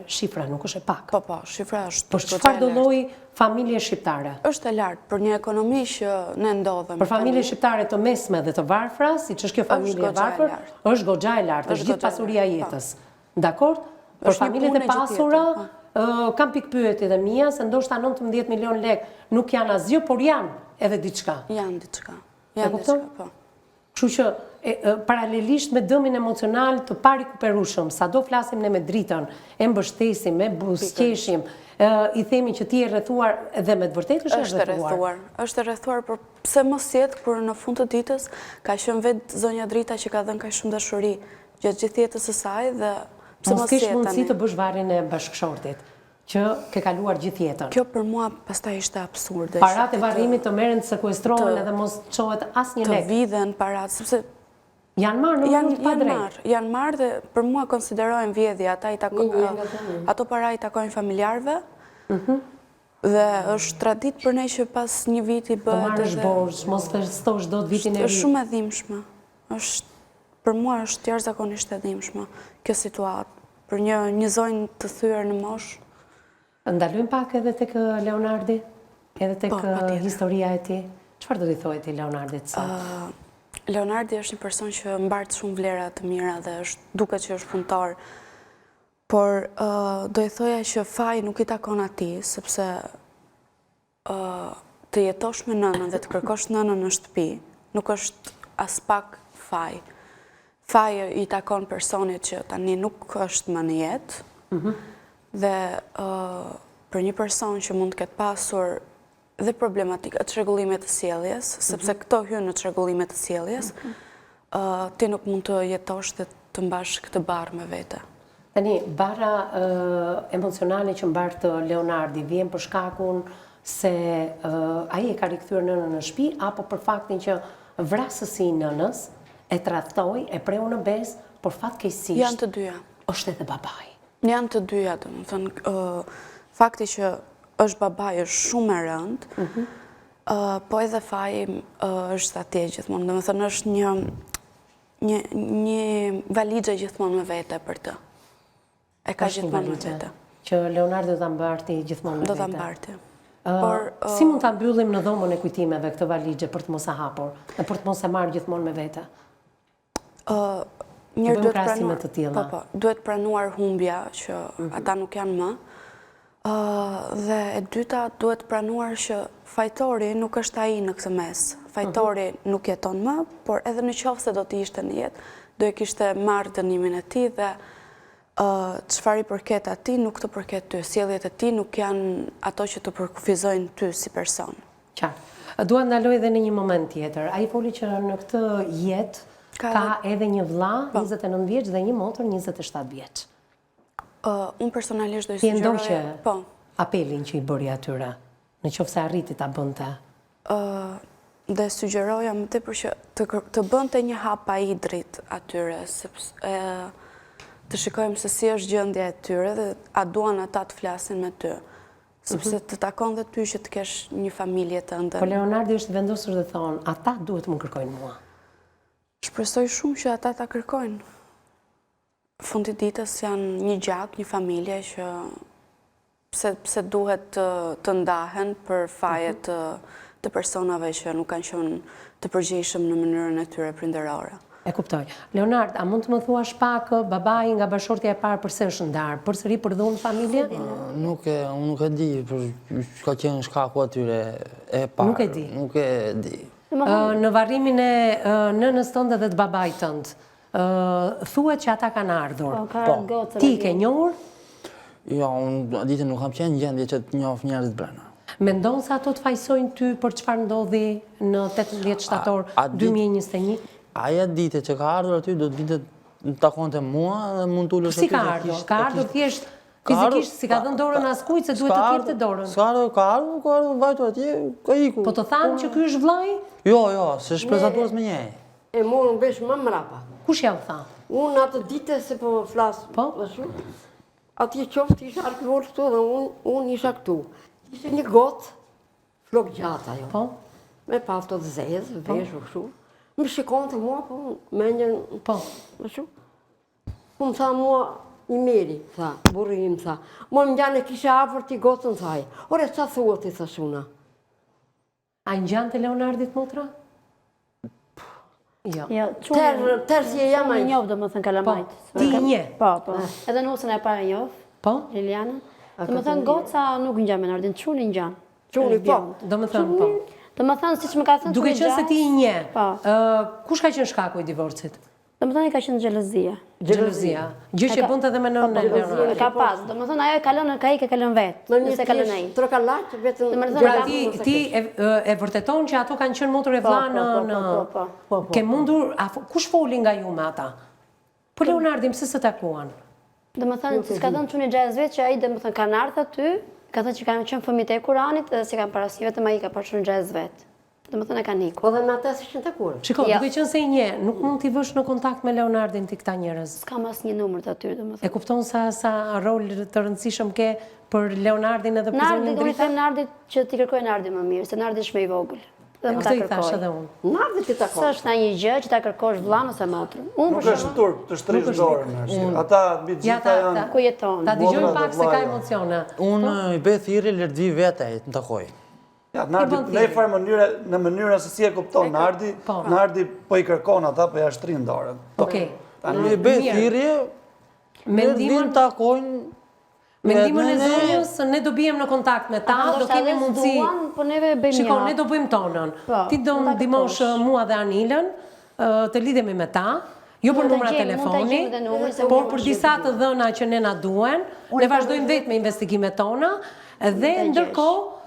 shifra nuk është e pak. Po, shifra është. Por çfarë do lloj familje shqiptare? Është e lartë për një ekonomi që ne ndodhemi. Për familje shqiptare të mesme dhe të varfra, siç është kjo familje e varfër, është goxha e lartë, është gjithë pasuria e jetës. Dakor? Për familjet e pasura kam pikpyetje dhe mia se ndoshta 19 milion lek nuk janë asgjë, por janë edhe diçka. Janë diçka. Po. Kështu që paralelisht me dëmin emocional të parikuperueshëm, sado flasim ne me Dritën, e mbështesim, e buzëqeshim, i themi që ti je rrethuar dhe me të vërtetë është rrethuar. Është rrethuar, por pse mos jetë kur në fund të ditës ka qenë vetë zonja Drita që ka dhënë kaq shumë dashuri gjatë gjithë jetës së saj dhe Mos kesh mundësi të bësh varrin e bashkëshortit, që ke kaluar gjithë jetën. Kjo për mua pastaj ishte absurde. Parat e varrimit të merren, të sekuestrohen edhe mos çohet asnjë Të lek. vidhen parat, sepse Janë marrë në mënyrë të padrejtë. janë marrë dhe për mua konsiderojnë vjedhje, ato para i takojnë familjarëve, dhe është tradit për ne që pas një viti Të bëhet marrësh borxh, mos festosh dot vitin e ri. është shumë e dhimbshme. Për mua është jashtëzakonisht e dhimbshme kjo situatë. Për një zonjë të thyer në moshë. Ndalojmë pak edhe tek Leonardi, edhe tek historia e tij. Çfarë do t'i thojë ti Leonardit sot? Leonardi është një person që mbart shumë vlera të mira dhe duket që është punëtor. Por do i thoja që faji nuk i takon atij, sepse të jetosh me nënën dhe të kërkosh nënën në shtëpi, nuk është as pak faj. Faji i takon personit që tani nuk është më në jetë, dhe për një person që mund të ketë pasur dhe problematika të çrregullimit të sjelljes, sepse këto hyn në çrregullimet të sjelljes, ti nuk mund të jetosh dhe të mbash këtë barë me vete. Tani, bara emocionale që mbartë Leonardi vjen për shkakun se ai e ka rikthyer nënën në shtëpi, apo për faktin që vrasësi i nënës e tradhtoi, e preu në besë, por fatkeqësisht Janë të dyja. Është edhe babai. Janë të dyja, domethënë, fakti që është babai është shumë e rëndë, po edhe faji është atje gjithmonë. Domethënë është një valixhe gjithmonë me vete për të. E ka gjithmonë me vete. Që Leonardo ta mbarti gjithmonë me vete. Do ta mbarti. Si mund ta mbyllim në dhomën e kujtimeve këtë valixhe për të mos e hapur dhe për të mos e marrë gjithmonë me vete? Njërë duhet krahasime të tilla. Duhet pranuar humbja që ata nuk janë më. Dhe e dyta duhet pranuar që fajtori nuk është ai në këtë mes. Fajtori nuk jeton më, por edhe në qoftë se do të ishte në jetë, do e kishte marrë dënimin e tij dhe çfarë i përket atij nuk të përket ty. Sjelljet e tij nuk janë ato që të përkufizojnë ty si person. Qartë. Dua ndaloj edhe në një moment tjetër. Ai foli që në këtë jetë ka edhe një vëlla 29 vjeç dhe një motër 27 vjeç. Unë personalisht do i Ti ndoqe sugjeroj apelin që i bëri atyre, në qoftë se arriti ta bënte. Dhe sugjeroja më tepër që të bënte një hap paidrit atyre, sepse të shikojmë se si është gjendja e tyre dhe a duan ata të flasin me ty. Sepse të takon dhe ty që të kesh një familje të ndër. Po Leonardi është vendosur dhe thonë, ata duhet më kërkojnë mua. Shpresoj shumë që ata ta kërkojnë. Fundit ditës janë një gjak, një familje që pse duhet të ndahen për fajet të personave që nuk kanë qenë të përgjegjshëm në mënyrën e tyre prindërore. E kuptoj. Leonard, a mund të më thuash pak babai nga bashortja e parë përse është ndarë? Përsëri përdhun familje? Unë nuk e di për ka qenë shkaku atyre e parë. Nuk e di? Nuk e di. Në varrimin e nënës tënde dhe të babait tënd, thuhet që ata kanë ardhur. Ti ke njohur? Jo, unë ditën nuk kam qenë gjendje që të njoh njerëzit brenda. Mendon se ato të fajsojnë ty për çfarë ndodhi në 18 shtator 2021? Aja dite që ka ardhur aty do të vinte të takonte mua dhe mund të ulesh aty. Si ka ardhur? Ka ardhur thjesht fizikisht, si ka dhënë dorën askujt se duhet të kërte dorën. Ka ardhur vajtur atje, ka ikur. Po të thanë që ky është vllai? Jo, se është prezantuar me njëri. E morën vesh më mrapa. Kush ja u tha? Unë atë ditë se po flas. Po? Atje qoftë isha arkivor këtu dhe unë isha këtu. Ishte një gotë, flok gjatë ajo. Po? Me pafto të zezë, vesh o kështu. Më shikon të mua, po, me njën, po, më shumë. Po më tha mua, i meri, tha, burri im, tha. Mua më njane kisha afër ti gotën, thaj. Ore, qa thua ti, tha shuna? A në gjanë të Leonardit, motra? Jo. Tërë si e jam e njofë, do më thënë Kalamajt. Ti një? Po. Edhe nusën e parë e njofë. Po? Liliana. Do më thënë goca nuk në gjanë Menardin, quni në gjanë. Quni, po. Do më thënë, po. Do më thënë, si që më ka thënë, duke qënë se ti një, kush ka qenë shkaku i divorcit? Do më thënë, i ka qenë xhelozia. Xhelozia. Gjë që bënte edhe me nënën e Leonardit. Ka pas, do më thënë, ajo e kalon, ka i ke kalon vetë, nëse kalon ai. Trokalaq, vetëm... Pra ti e vërteton që ato kanë qenë motor e vlla në... Ke mundur, kush foli nga ju me ata? Po Leonardin, pse se takuan? Dhe më thënë, që s'ka thënë që një gjajës vetë që ai dhe më thënë kanë ardhur aty, ka thënë që kanë qenë fëmijët e Kuranit dhe si kanë parasni vetëm ai ka parë një gjajës vetë. Dhe më thënë e kanë ikur. Po dhe me atë si shën të kur? Shiko, duke qenë se i nje, nuk mund t'i vësh në kontakt me Leonardin t'i këta njerëz. S'kam asnjë numër të aty, dhe më E thënë. kupton sa rol të rëndësishëm ke për Leonardin edhe për zonjën Nardi, unë i Drita? them Nardit që t'i kërkoj Nardi më mirë, se Nardi është më i vogël. Dhe më ta Këtë i thash kërkoj. edhe unë. Nardi që ta Së kohë. është na një gjë që ta kërkosh vëllain ose motrën. Unë Nuk për është turp të shtrish dorën. Ata mbi Ja, gjitha janë. ku jeton. Ta dëgjojmë Motra pak dhe se ka vllaja. emocione. Unë i bëj thirrje lërdi vete të takoj. Ja, Nardi, në një farë mënyre, në mënyra se si e kupton Nardi, Po. Nardi po i kërkon ata, po ja shtrin dorën. Okej. Unë i bëj Mirë. thirrje, lërdin takojnë. Mendimin e ne- zonjës, ne do bijem në kontakt me ta, Ata do ndoshta kemi edhe mundësi. s'duan, po neve bëjmë Shiko, ja. ne do bëjmë tonën. Po, Ti do do ta ndihmosh kërkosh. mua dhe Anilën, të lidhemi me ta, jo për Mund ta numra gjejmë, mund ta telefoni, gjejmë edhe numrin, se por unë për nuk disa të dhëna që ne na duen, ne vazhdojmë vetë me investigimet tona dhe ta ndërkohë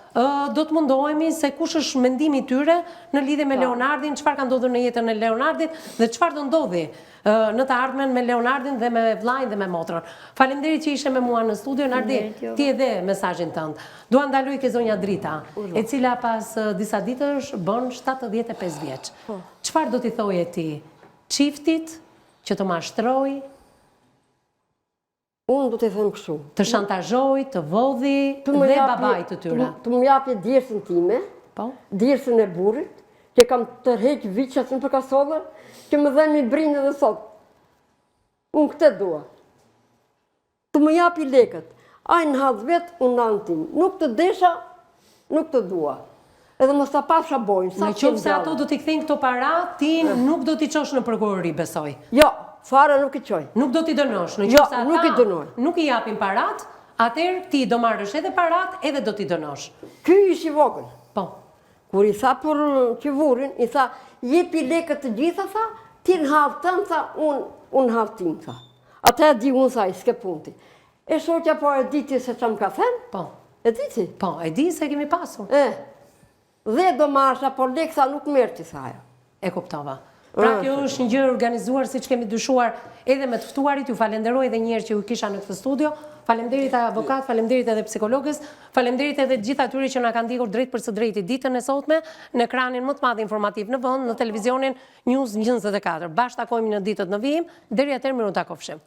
do të mundohemi se kush është mendimi i tyre në lidhje me Leonardin, çfarë ka ndodhur në jetën e Leonardit dhe çfarë do ndodhi në të ardhmen me Leonardin dhe me vllajin dhe me motrën. Faleminderit që ishe me mua në studio. Nardi, ti e dhe mesazhin tënd. Dua ndaloj ke zonja Drita, e cila pas disa ditësh bën 75 vjeç. Çfarë do t'i thoje ti çiftit që të mashtroj, Unë do të them kështu. të shantazhoj, të vodhi Të më dhe japi- babait të tyre? Të më japi djersën time, Po? djersën e burrit, që kam tërheq viqat në përkasollër, që më dhe mi brinë edhe sot. Unë këtë dua. Të më japi lekët. Ai në hadh vetë, unë në tim. Nuk të desha, nuk të dua. Edhe mos ta pasha bojnë. Në qoftë se ato do t'i kthejnë këto para, ti nuk do t'i qosh në prokurori, besoj. Jo, fare nuk i qoj. Nuk do t'i dënosh. Në Jo, qoftë se nuk i dënoj. ata nuk i japin parat, atëherë ti do marrësh edhe parat, edhe do t'i dënosh. Ky ish i vogël. Po. Kur i tha për qevurin, i tha, jepi lekët të gjitha, tha, ti në havë tënë, tha, unë havë tim, tha. Ata e di unë, tha, i s'ke punti. E shoqja po e diti se që më ka thënë? Po. E diti? Po, e di se kemi pasur. Dhe do marsha, por lekë, tha, nuk merti, tha ajo. E kuptova. Pra kjo është një gjë organizuar siç kemi dyshuar edhe me të ftuarit. Ju falenderoj edhe një herë që ju kisha në këtë studio. Faleminderit avokat, faleminderit edhe psikologës, faleminderit edhe gjithë atyre që na kanë ndjekur drejt për së drejti ditën e sotme në ekranin më të madh informativ në vend, në televizionin News 24. Bashkë takojmë në ditët në vijim. Deri atëherë miru takofshim.